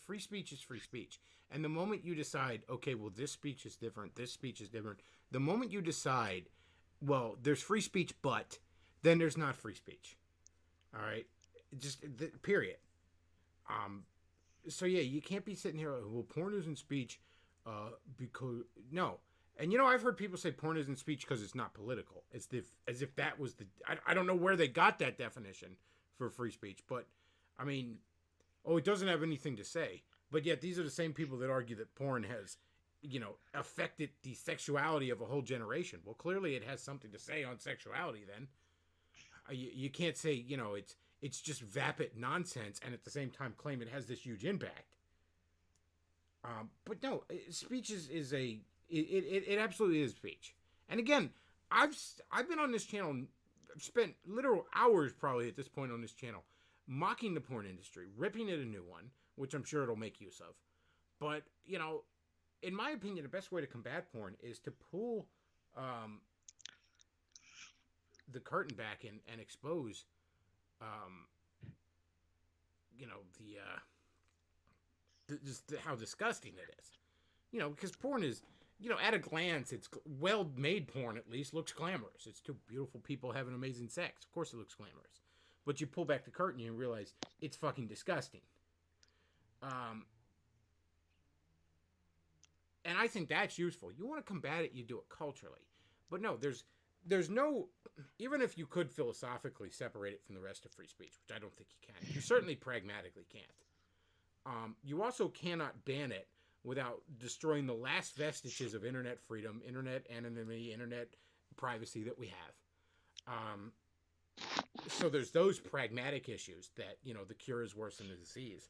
free speech is free speech. And the moment you decide, okay, well, this speech is different, this speech is different, the moment you decide, well, there's free speech, but then there's not free speech. All right? Just, period. So yeah, you can't be sitting here, well, porn isn't speech because, no. And I've heard people say porn isn't speech because it's not political. As if that was I don't know where they got that definition for free speech, but I mean, it doesn't have anything to say. But yet these are the same people that argue that porn has, affected the sexuality of a whole generation. Well, clearly it has something to say on sexuality then. You can't say, it's just vapid nonsense and at the same time claim it has this huge impact. But no, speech is it absolutely is speech. And again, I've been on this channel, I've spent literal hours probably at this point on this channel, mocking the porn industry, ripping it a new one, which I'm sure it'll make use of. But in my opinion, the best way to combat porn is to pull the curtain back and expose, just how disgusting it is. Because porn is, at a glance, it's well-made porn, at least, looks glamorous. It's two beautiful people having amazing sex. Of course it looks glamorous. But you pull back the curtain and you realize it's fucking disgusting. And I think that's useful. You want to combat it, you do it culturally. But no, there's no, even if you could philosophically separate it from the rest of free speech, which I don't think you can, you certainly pragmatically can't. You also cannot ban it without destroying the last vestiges of internet freedom, internet anonymity, internet privacy that we have. So there's those pragmatic issues that, the cure is worse than the disease.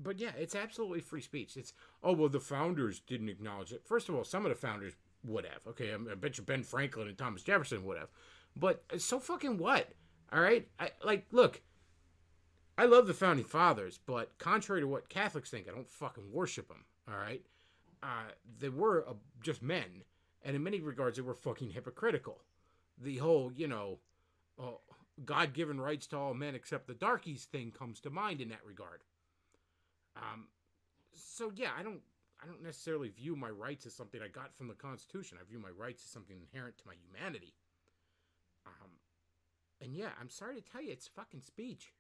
But yeah, it's absolutely free speech. It's, the founders didn't acknowledge it. First of all, some of the founders would have. Okay, I bet you Ben Franklin and Thomas Jefferson would have. But so fucking what? All right? Look, I love the founding fathers, but contrary to what Catholics think, I don't fucking worship them. All right? They were just men, and in many regards, they were fucking hypocritical. The whole, God-given rights to all men except the darkies thing comes to mind in that regard. So yeah, I don't necessarily view my rights as something I got from the Constitution. I view my rights as something inherent to my humanity. And yeah, I'm sorry to tell you, it's fucking speech.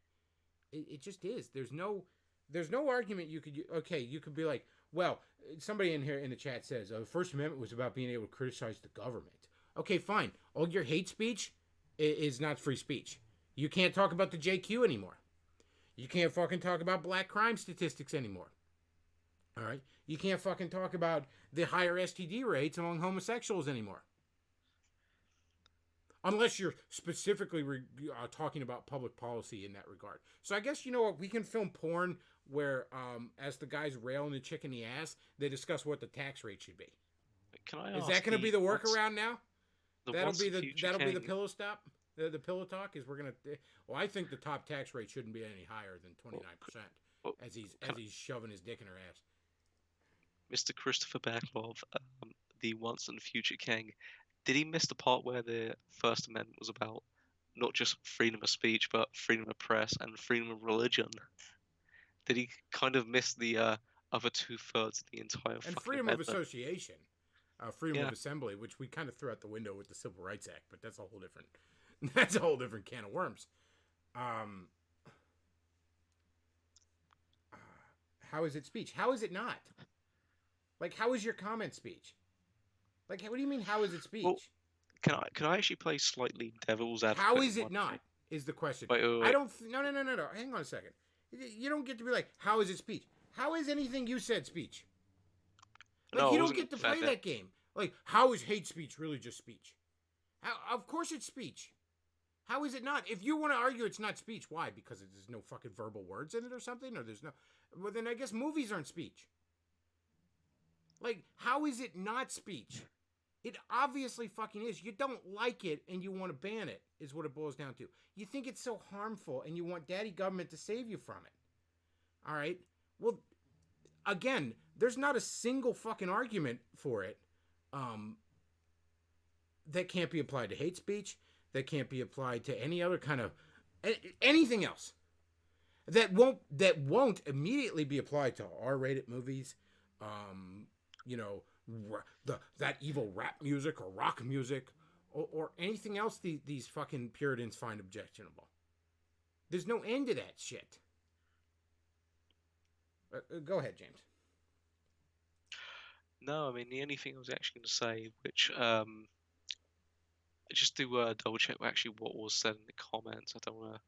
It just is. There's no argument you could be like, well, somebody in here in the chat says, the First Amendment was about being able to criticize the government. Okay, fine. All your hate speech is not free speech. You can't talk about the JQ anymore. You can't fucking talk about black crime statistics anymore. All right? You can't fucking talk about the higher STD rates among homosexuals anymore. Unless you're specifically talking about public policy in that regard. So I guess, we can film porn where, as the guys railing the chick in the ass, they discuss what the tax rate should be. Can I Is ask that going to be the workaround now? That'll be the King, pillow stop? The pillow talk is we're gonna. Well, I think the top tax rate shouldn't be any higher than 29%, as he's shoving his dick in her ass. Mr. Christopher Bechtloff, the once and future king, did he miss the part where the First Amendment was about not just freedom of speech, but freedom of press and freedom of religion? Did he kind of miss the other 2/3 of the entire and fucking freedom amendment? of association, freedom of assembly, which we kind of threw out the window with the Civil Rights Act, but that's a whole different. That's a whole different can of worms. How is it speech? How is it not? How is your comment speech? What do you mean? How is it speech? Well, can I actually play slightly devil's advocate? How is it not? Is the question. Wait. I don't. No. Hang on a second. You don't get to be like, how is it speech? How is anything you said speech? No, you don't get to play that game. How is hate speech really just speech? Of course it's speech. How is it not? If you want to argue it's not speech, why? Because there's no fucking verbal words in it or something? Or there's no... Well, then I guess movies aren't speech. How is it not speech? It obviously fucking is. You don't like it and you want to ban it, is what it boils down to. You think it's so harmful and you want daddy government to save you from it. All right? Well, again, there's not a single fucking argument for it that can't be applied to hate speech, that can't be applied to any other kind of anything else. That won't immediately be applied to R-rated movies, that evil rap music or rock music, or anything else these fucking Puritans find objectionable. There's no end to that shit. Go ahead, James. No, I mean, the only thing I was actually going to say, which just to double check actually what was said in the comments. I don't want to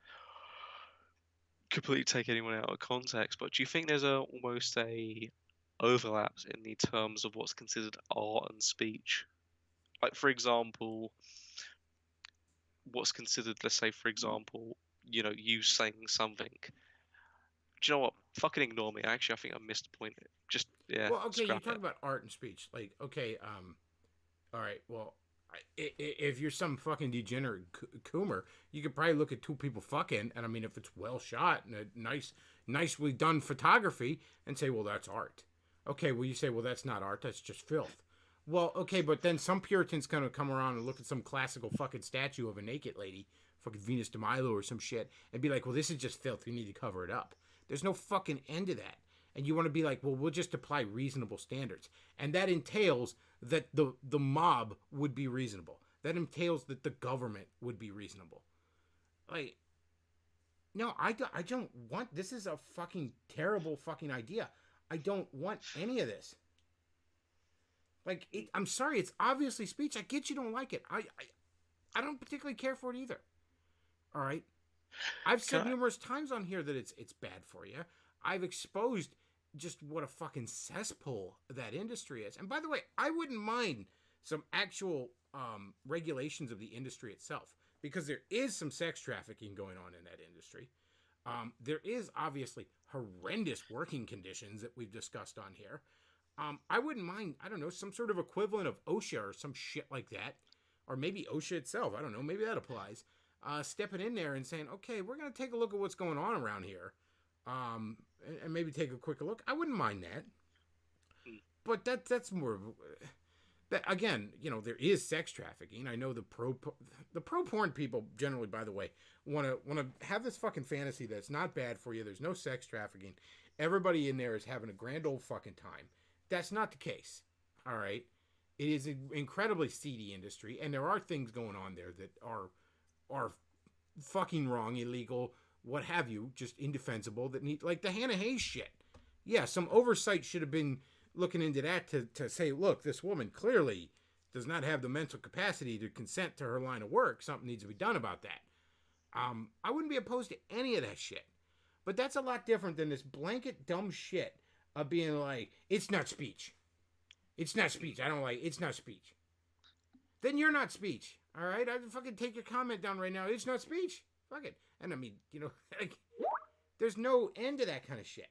completely take anyone out of context, but do you think there's almost a overlap in the terms of what's considered art and speech? For example, what's considered, let's say, for example, you saying something Do you know what? Fucking ignore me. Actually, I think I missed the point. Just yeah, Well, okay, you scrap talk it. about art and speech. Like, okay, all right, well, if you're some fucking degenerate coomer, you could probably look at two people fucking, and I mean, if it's well shot and a nicely done photography, and say, well, that's art. Okay, well, you say, well, that's not art, that's just filth. Well, okay, but then some Puritans kind of come around and look at some classical fucking statue of a naked lady, fucking Venus de Milo or some shit, and be like, well, this is just filth, we need to cover it up. There's no fucking end to that. And you want to be like, well, we'll just apply reasonable standards. And that entails that the mob would be reasonable. That entails that the government would be reasonable. Like, no, I don't want, this is a fucking terrible fucking idea. I don't want any of this. Like, I'm sorry, it's obviously speech. I get you don't like it. I don't particularly care for it either. All right? I've said numerous times on here that it's bad for you. I've exposed just what a fucking cesspool that industry is. And by the way, I wouldn't mind some actual regulations of the industry itself, because there is some sex trafficking going on in that industry. There is obviously horrendous working conditions that we've discussed on here. I wouldn't mind, I don't know, some sort of equivalent of OSHA or some shit like that. Or maybe OSHA itself, I don't know, maybe that applies. Stepping in there and saying, okay, we're going to take a look at what's going on around here. And maybe take a quicker look. I wouldn't mind that. But that's more of that, again, you know, there is sex trafficking. I know the pro porn people generally, by the way, want to have this fucking fantasy that's not bad for you. There's no sex trafficking. Everybody in there is having a grand old fucking time. That's not the case. All right. It is an incredibly seedy industry, and there are things going on there that are fucking wrong, illegal, what have you, just indefensible, that need, like the Hannah Hayes shit. Yeah, some oversight should have been looking into that to say, look, this woman clearly does not have the mental capacity to consent to her line of work. Something needs to be done about that. I wouldn't be opposed to any of that shit. But that's a lot different than this blanket dumb shit of being like, it's not speech. It's not speech. I don't like, it's not speech. Then you're not speech. All right? I fucking take your comment down right now. It's not speech. Fuck it. And I mean, you know, like, there's no end to that kind of shit.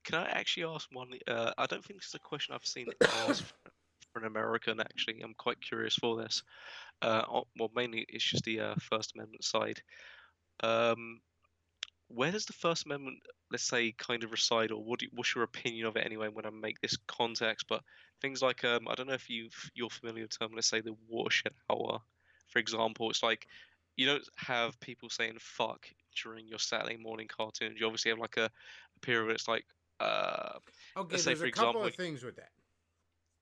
Can I actually ask one? I don't think this is a question I've seen asked for an American. Actually, I'm quite curious for this. Well, mainly it's just the First Amendment side. Where does the First Amendment, let's say, kind of reside, or what's your opinion of it anyway? When I make this context, but things like I don't know if you're familiar with the term. Let's say the watershed hour, for example. It's like you don't have people saying "fuck" during your Saturday morning cartoons. You obviously have like a period where it's like, Okay, let's say there's for a couple example, of things with that.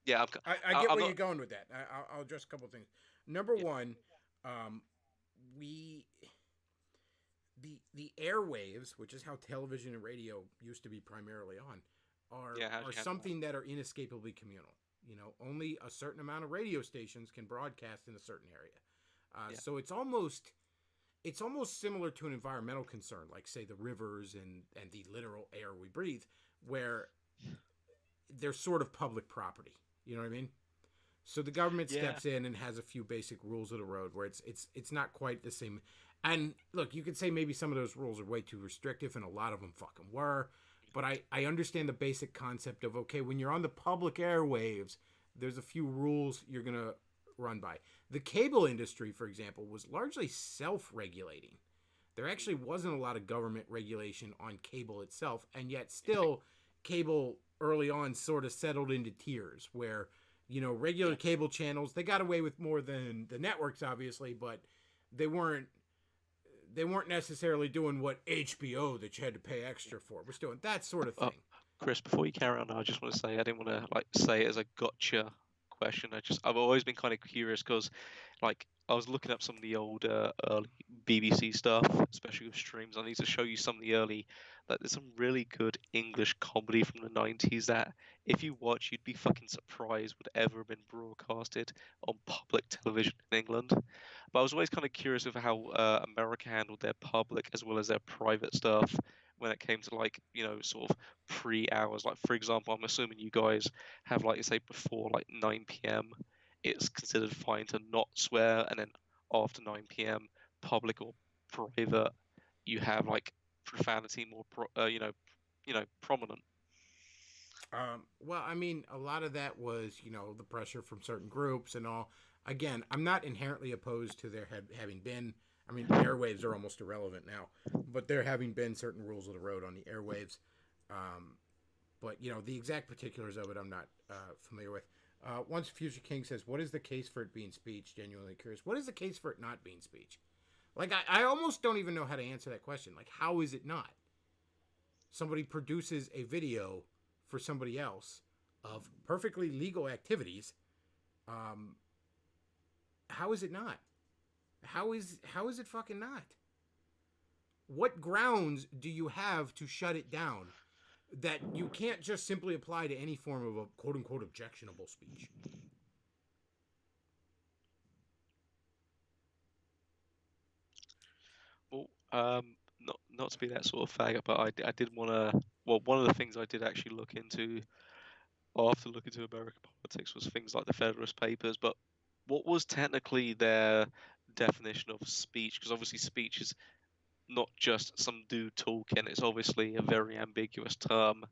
yeah, I get I'm where not, you're going with that. I'll address a couple of things. Number one, the airwaves, which is how television and radio used to be primarily on, are yeah, how'd you handle something that are inescapably communal. You know, only a certain amount of radio stations can broadcast in a certain area. Yeah. So it's almost similar to an environmental concern, like say the rivers and the literal air we breathe, where they're sort of public property. You know what I mean? So the government Yeah. steps in and has a few basic rules of the road where it's not quite the same. And look, you could say maybe some of those rules are way too restrictive, and a lot of them fucking were. But I understand the basic concept of, okay, when you're on the public airwaves, there's a few rules you're going to run by. The cable industry, for example, was largely self-regulating. There actually wasn't a lot of government regulation on cable itself, and yet still cable early on sort of settled into tiers where, you know, regular cable channels, they got away with more than the networks, obviously, but they weren't necessarily doing what HBO that you had to pay extra for was doing, that sort of thing. Chris, before you carry on, I just want to say I didn't want to like say it as a gotcha question. I've always been kind of curious because, like, I was looking up some of the old early BBC stuff, especially with streams. I need to show you some of the early, like, there's some really good English comedy from the 90s that if you watch, you'd be fucking surprised would ever have been broadcasted on public television in England. But I was always kind of curious of how America handled their public as well as their private stuff when it came to, like, you know, sort of pre-hours. Like, for example, I'm assuming you guys have, like, say before like 9 p.m. it's considered fine to not swear, and then after 9 p.m. public or private you have like profanity more prominent. Well, I mean, a lot of that was, the pressure from certain groups and all. Again, I'm not inherently opposed to there having been. I mean, airwaves are almost irrelevant now, but there having been certain rules of the road on the airwaves. But the exact particulars of it, I'm not familiar with. Once Future King says, "What is the case for it being speech?" Genuinely curious. What is the case for it not being speech? Like, I almost don't even know how to answer that question. Like, how is it not? Somebody produces a video for somebody else of perfectly legal activities. How is it not? How is it fucking not? What grounds do you have to shut it down that you can't just simply apply to any form of a quote-unquote objectionable speech? Well, not to be that sort of faggot, but I did want to. Well, one of the things I did actually look into after looking into American politics was things like the Federalist Papers. But what was technically their definition of speech? Because obviously speech is not just some dude talking. It's obviously a very ambiguous term.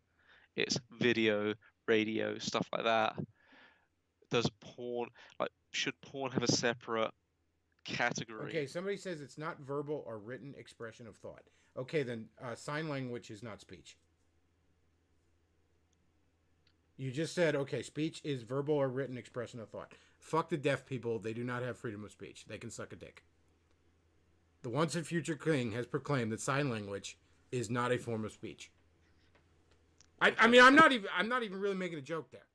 It's video, radio, stuff like that. Does porn should porn have a separate category? Okay, somebody says it's not verbal or written expression of thought. Okay, then sign language is not speech. You just said, okay, speech is verbal or written expression of thought. Fuck the deaf people. They do not have freedom of speech. They can suck a dick. The once and future king has proclaimed that sign language is not a form of speech. I mean, I'm not even really making a joke there.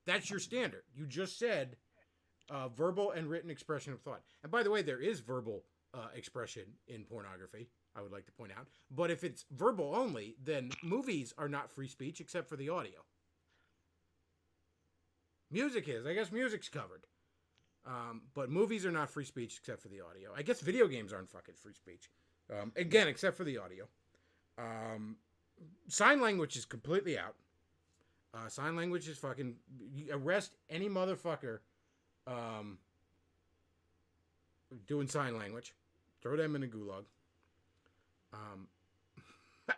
That's your standard. You just said verbal and written expression of thought. And by the way, there is verbal expression in pornography, I would like to point out. But if it's verbal only, then movies are not free speech except for the audio. Music is. I guess music's covered. But movies are not free speech except for the audio. I guess video games aren't fucking free speech. Again, except for the audio. Sign language is completely out. Sign language is fucking... Arrest any motherfucker doing sign language. Throw them in a gulag.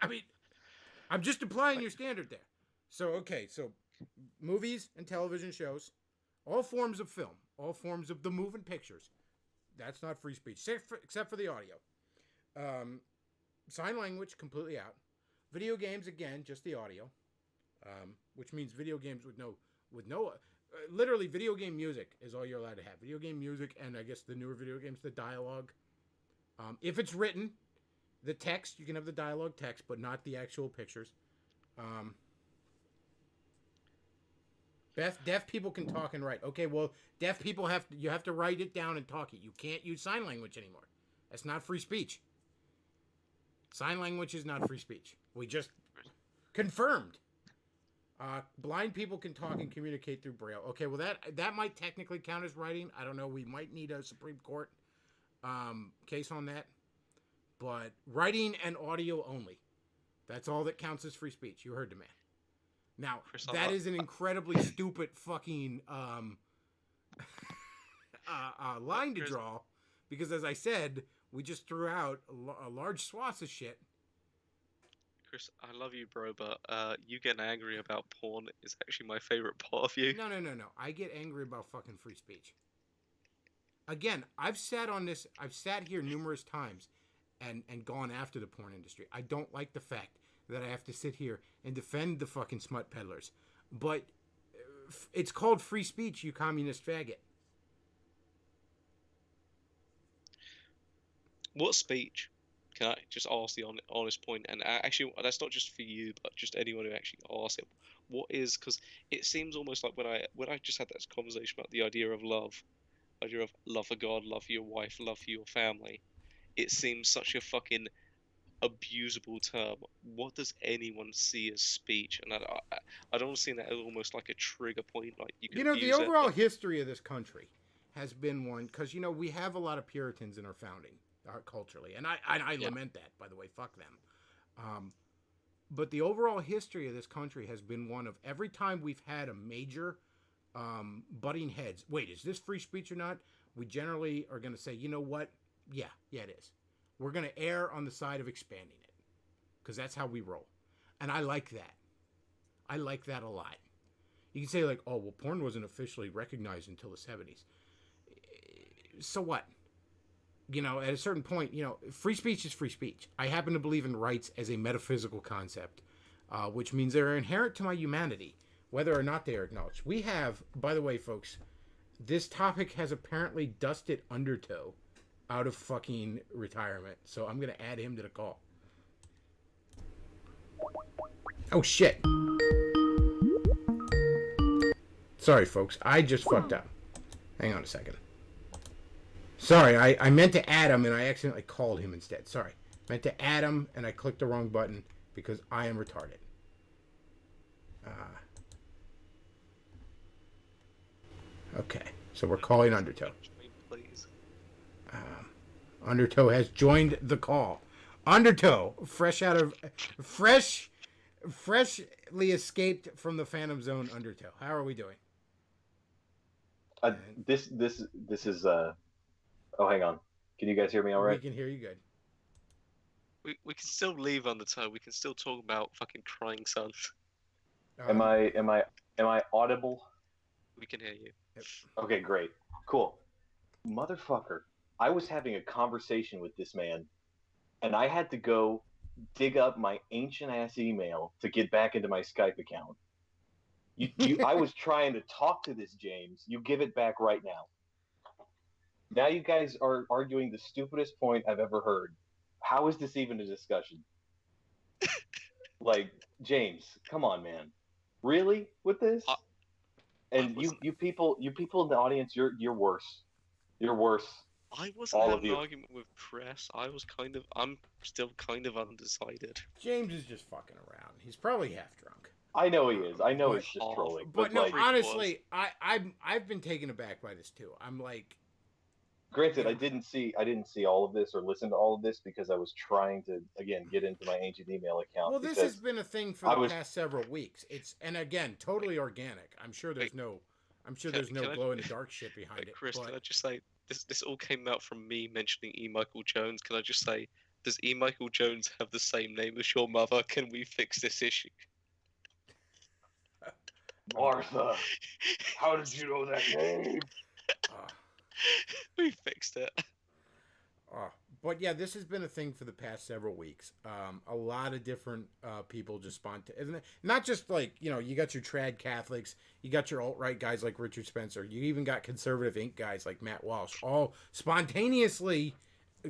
I mean, I'm just applying your standard there. So, okay, so movies and television shows, all forms of film, all forms of the moving pictures, that's not free speech, except for the audio. Sign language, completely out. Video games, again, just the audio, which means video games with no literally video game music is all you're allowed to have. Video game music, and I guess the newer video games, the dialogue. If it's written, the text, you can have the dialogue text, but not the actual pictures. Deaf people can talk and write. Okay, well, deaf people have to write it down and talk it. You can't use sign language anymore. That's not free speech. Sign language is not free speech. We just confirmed. Blind people can talk and communicate through Braille. Okay, well, that might technically count as writing. I don't know. We might need a Supreme Court case on that. But writing and audio only. That's all that counts as free speech. You heard the man. Now, that is an incredibly stupid fucking line to draw. Because as I said, we just threw out a large swath of shit. Chris, I love you, bro, but you getting angry about porn is actually my favorite part of you. No. I get angry about fucking free speech. Again, I've sat here numerous times and gone after the porn industry. I don't like the fact that I have to sit here and defend the fucking smut peddlers. But it's called free speech, you communist faggot. What speech? Can I just ask the honest point? And actually, that's not just for you, but just anyone who actually asks it. What is, because it seems almost like when I just had that conversation about the idea of love for God, love for your wife, love for your family, it seems such a fucking abusable term. What does anyone see as speech? And I don't see that as almost like a trigger point. Like you can the overall history of this country has been one, because we have a lot of Puritans in our founding. Culturally, and I lament that, by the way. Fuck them. But the overall history of this country has been one of every time we've had a major butting heads. Wait, is this free speech or not? We generally are going to say, you know what? Yeah, it is. We're going to err on the side of expanding it. because that's how we roll. And I like that. I like that a lot. You can say, like, oh, well, porn wasn't officially recognized until the 70s. So what? You know, at a certain point, you know, free speech is free speech. I happen to believe in rights as a metaphysical concept, which means they're inherent to my humanity, whether or not they are acknowledged. We have, by the way, folks, this topic has apparently dusted Undertow out of fucking retirement. So I'm going to add him to the call. Oh, shit. Sorry, folks. I just fucked up. Hang on a second. Sorry, I meant to add him and I accidentally called him instead. Sorry. Meant to add him and I clicked the wrong button because I am retarded. Okay. So we're calling Undertow. Please. Undertow has joined the call. Undertow, freshly escaped from the Phantom Zone. Undertow, how are we doing? This is oh, hang on. Can you guys hear me all right? We can hear you good. We can still leave on the toe. We can still talk about fucking crying sons. Am I audible? We can hear you. Yep. Okay, great. Cool. Motherfucker, I was having a conversation with this man, and I had to go dig up my ancient-ass email to get back into my Skype account. I was trying to talk to this James. You give it back right now. Now you guys are arguing the stupidest point I've ever heard. How is this even a discussion? Like, James, come on, man. Really? With this? And you people in the audience, you're worse. You're worse. I wasn't All of having you. an argument with Chris. I'm still kind of undecided. James is just fucking around. He's probably half drunk. I know he is. I know But- he's just trolling. But no, like, honestly, I've been taken aback by this too. I'm like, granted, I didn't see all of this or listen to all of this because I was trying to again get into my ancient email account. well, this because has been a thing for the past several weeks. It's and again, totally organic. I'm sure there's no glow in the dark shit behind it. Chris, but can I just say this all came out from me mentioning E. Michael Jones. Can I just say, does E. Michael Jones have the same name as your mother? Can we fix this issue? Martha, how did you know that name? We fixed it. But yeah, this has been a thing for the past several weeks. A lot of different people just not just like, you know, you got your trad Catholics, you got your alt-right guys like Richard Spencer, you even got conservative Inc. guys like Matt Walsh, all spontaneously,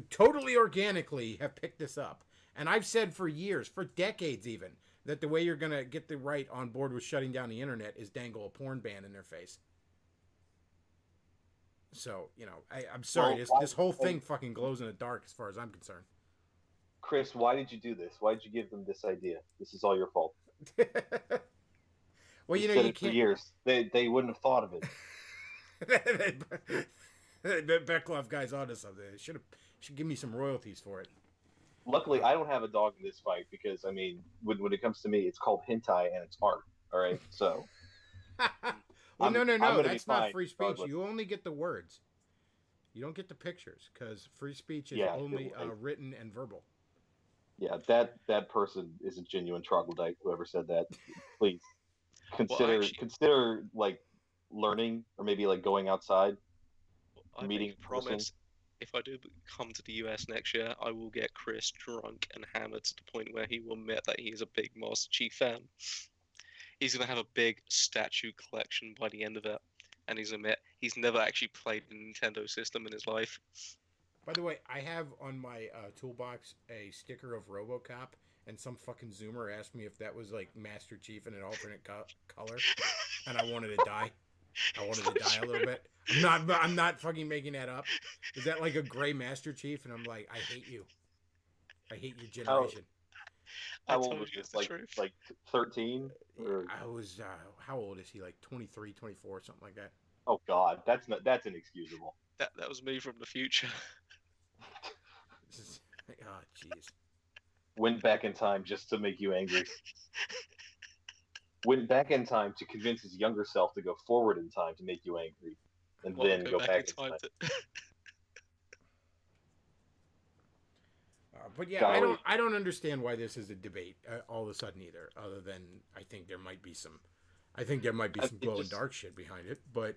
totally organically have picked this up. And I've said for years, for decades even, that the way you're going to get the right on board with shutting down the internet is dangle a porn ban in their face. So, you know, I'm sorry. Well, this whole thing fucking glows in the dark as far as I'm concerned. Chris, why did you do this? Why did you give them this idea? This is all your fault. Well, you know, said you it for can't. years. They wouldn't have thought of it. Bechtloff guy's onto something. They should give me some royalties for it. Luckily, I don't have a dog in this fight because, I mean, when it comes to me, it's called hentai and it's art. All right, so. Well, I'm no. gonna That's be not fine, free speech. regardless. You only get the words. You don't get the pictures because free speech is Yeah, only written and verbal. Yeah, that person is a genuine troglodyte. Whoever said that, please consider like learning or maybe like going outside. I meeting make a promise. If I do come to the US next year, I will get Chris drunk and hammered to the point where he will admit that he is a big Master Chief fan. He's going to have a big statue collection by the end of it. And he's going to admit he's never actually played a Nintendo system in his life. By the way, I have on my toolbox a sticker of RoboCop, and some fucking Zoomer asked me if that was like Master Chief in an alternate color, and I wanted to die. I wanted to die a little bit. I'm not fucking making that up. Is that like a gray Master Chief? And I'm like, I hate you. I hate your generation. How old was this? Like 13? Or... I was, how old is he? Like 23, 24, something like that. Oh God, that's inexcusable. That was me from the future. Oh, jeez. Went back in time just to make you angry. Went back in time to convince his younger self to go forward in time to make you angry, and then go back in time. but yeah, Golly. I don't understand why this is a debate all of a sudden either. Other than I think there might be some glow in dark shit behind it. But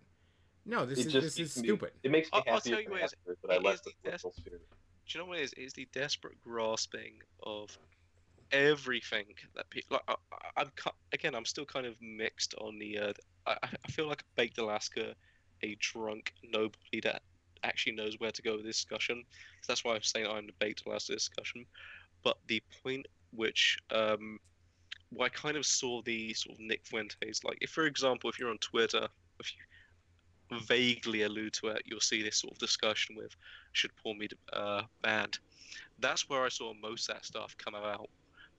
no, this is makes me- stupid. It makes me I'll happier tell you and what it is. happier that I It is left the the political sphere. Do you know what it is? It's the desperate grasping of everything that people. Like, again, I'm still kind of mixed on the. I feel like a baked Alaska, a drunk nobody that actually knows where to go with this discussion. So that's why I'm saying I'm the baked Alaska discussion. But the point which where I kind of saw the sort of Nick Fuentes, like if, for example, if you're on Twitter, if you vaguely allude to it, you'll see this sort of discussion with should porn be banned. That's where I saw most of that stuff come about,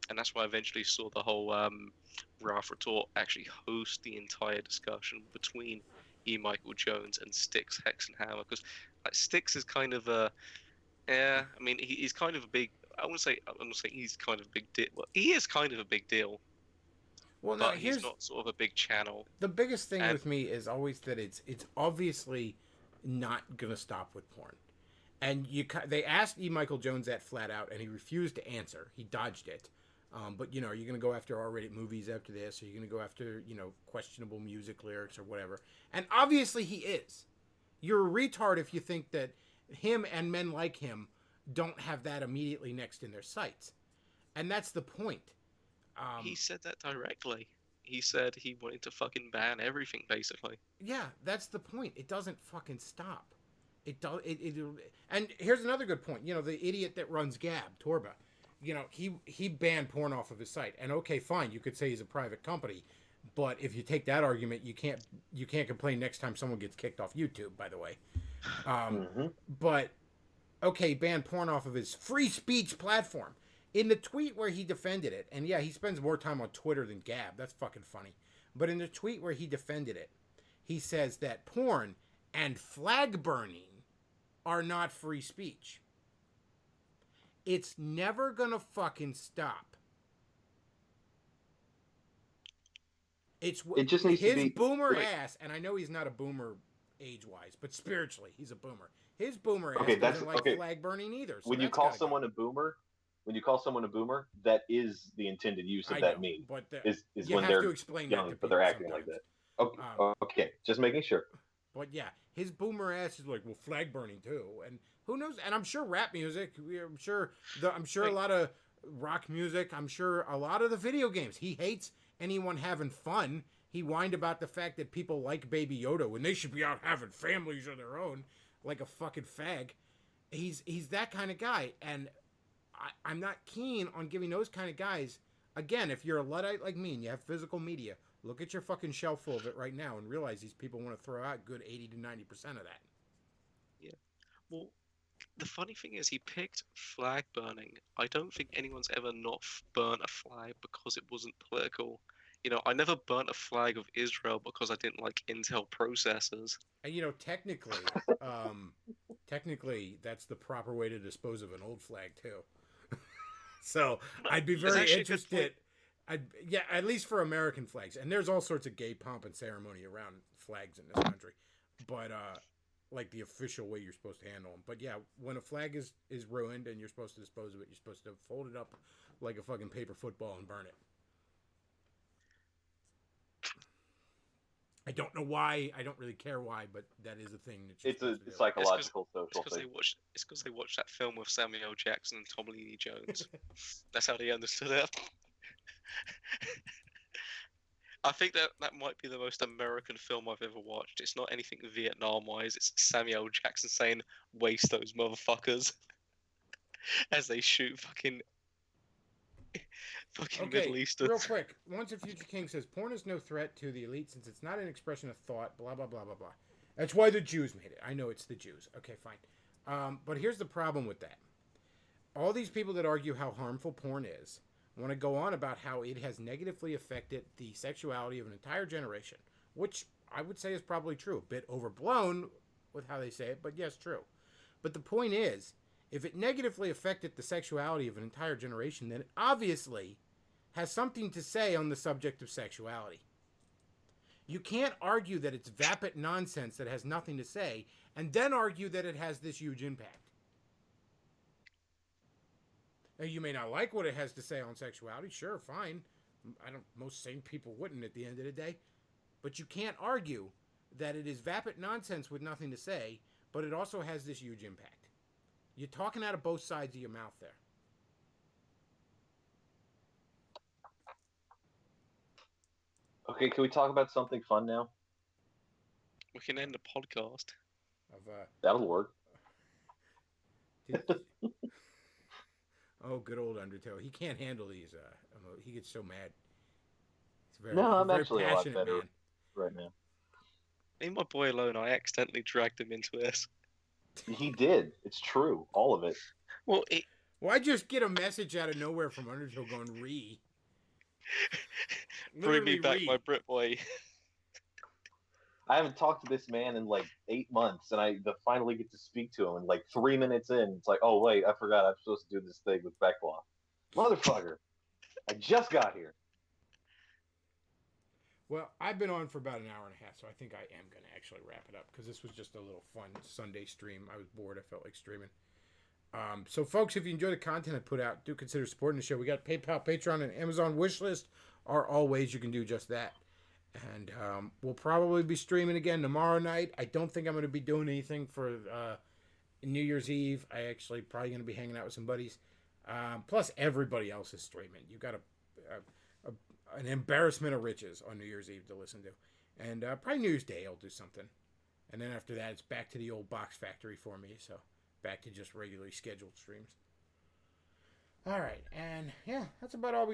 and that's why I eventually saw the whole Ralph Retort actually host the entire discussion between E. Michael Jones and Styx Hexenhammer, because like Styx is kind of a I mean he's kind of a big. I want to say he's kind of a big deal. Well, he is kind of a big deal, Well, no, but he's here's not sort of a big channel. the biggest thing And- with me is always that it's obviously not gonna stop with porn. And they asked E. Michael Jones that flat out, and he refused to answer. He dodged it. But are you going to go after R-rated movies after this? Are you going to go after questionable music lyrics or whatever? And obviously he is. You're a retard if you think that him and men like him don't have that immediately next in their sights, and that's the point. He said that directly. He said he wanted to fucking ban everything, basically. Yeah, that's the point. It doesn't fucking stop. It does. And here's another good point. The idiot that runs Gab, Torba. He banned porn off of his site. And okay, fine, you could say he's a private company, but if you take that argument, you can't complain next time someone gets kicked off YouTube. By the way, but okay, ban porn off of his free speech platform. In the tweet where he defended it, and yeah, he spends more time on Twitter than Gab. That's fucking funny. But in the tweet where he defended it, he says that porn and flag burning are not free speech. It's never gonna fucking stop. It just needs to his be- boomer wait. ass, and I know he's not a boomer age-wise, but spiritually, he's a boomer. His boomer ass Okay, doesn't like okay. flag burning either. So When you that's call gotta go. someone a boomer, that is the intended use of I that know, meme. but Is you when have they're to explain young, that to but they're people acting like sometimes. that. Okay, okay, just making sure. But yeah, his boomer ass is like, well, flag burning too, and who knows? And I'm sure rap music. I'm sure a lot of rock music. I'm sure a lot of the video games. He hates anyone having fun. He whined about the fact that people like Baby Yoda when they should be out having families of their own, like a fucking fag. He's that kind of guy, and I'm not keen on giving those kind of guys. Again, if you're a Luddite like me and you have physical media, look at your fucking shelf full of it right now and realize these people want to throw out good 80 to 90% of that. Yeah. Well, the funny thing is, he picked flag burning. I don't think anyone's ever not burnt a flag because it wasn't political. I never burnt a flag of Israel because I didn't like Intel processors. And technically, that's the proper way to dispose of an old flag too. So I'd be It's very actually a good interested. At least for American flags, and there's all sorts of gay pomp and ceremony around flags in this country, but like the official way you're supposed to handle them. But yeah, when a flag is ruined and you're supposed to dispose of it, you're supposed to fold it up like a fucking paper football and burn it. I don't know why. I don't really care why, but that is a thing that you're It's a supposed to do. psychological It's social because thing. it's because they watched that film with Samuel L. Jackson and Tommy Lee Jones. That's how they understood it. I think that might be the most American film I've ever watched. It's not anything Vietnam-wise. It's Samuel L. Jackson saying, "Waste those motherfuckers," as they shoot fucking Middle Eastern. Real quick. Once a Future King says, porn is no threat to the elite since it's not an expression of thought, blah, blah, blah, blah, blah. That's why the Jews made it. I know it's the Jews. Okay, fine. But here's the problem with that. All these people that argue how harmful porn is want to go on about how it has negatively affected the sexuality of an entire generation, which I would say is probably true. A bit overblown with how they say it, but yes, true. But the point is, if it negatively affected the sexuality of an entire generation, then it obviously has something to say on the subject of sexuality. You can't argue that it's vapid nonsense that has nothing to say, and then argue that it has this huge impact. You may not like what it has to say on sexuality. Sure, fine. Most sane people wouldn't at the end of the day. But you can't argue that it is vapid nonsense with nothing to say, but it also has this huge impact. You're talking out of both sides of your mouth there. Okay, can we talk about something fun now? We can end the podcast. That'll work. Oh, good old Undertow. He can't handle these. He gets so mad. I'm very actually a lot passionate better man. right now. Leave my boy alone. I accidentally dragged him into this. He did. It's true. All of it. Well, Why just get a message out of nowhere from Undertow going, "Re"? bring me Literally back re. my Brit boy. I haven't talked to this man in like 8 months, and I finally get to speak to him. And like 3 minutes in, it's like, oh wait, I forgot I'm supposed to do this thing with Bechtloff. Motherfucker! I just got here. Well, I've been on for about an hour and a half, so I think I am going to actually wrap it up because this was just a little fun Sunday stream. I was bored. I felt like streaming. So, folks, if you enjoy the content I put out, do consider supporting the show. We got PayPal, Patreon, and Amazon wishlist are all ways you can do just that. And we'll probably be streaming again tomorrow night. I don't think I'm going to be doing anything for New Year's Eve. I actually probably going to be hanging out with some buddies. Plus, everybody else is streaming. You got an embarrassment of riches on New Year's Eve to listen to. And probably New Year's Day I'll do something. And then after that, it's back to the old box factory for me. So back to just regularly scheduled streams. All right. And yeah, that's about all we got.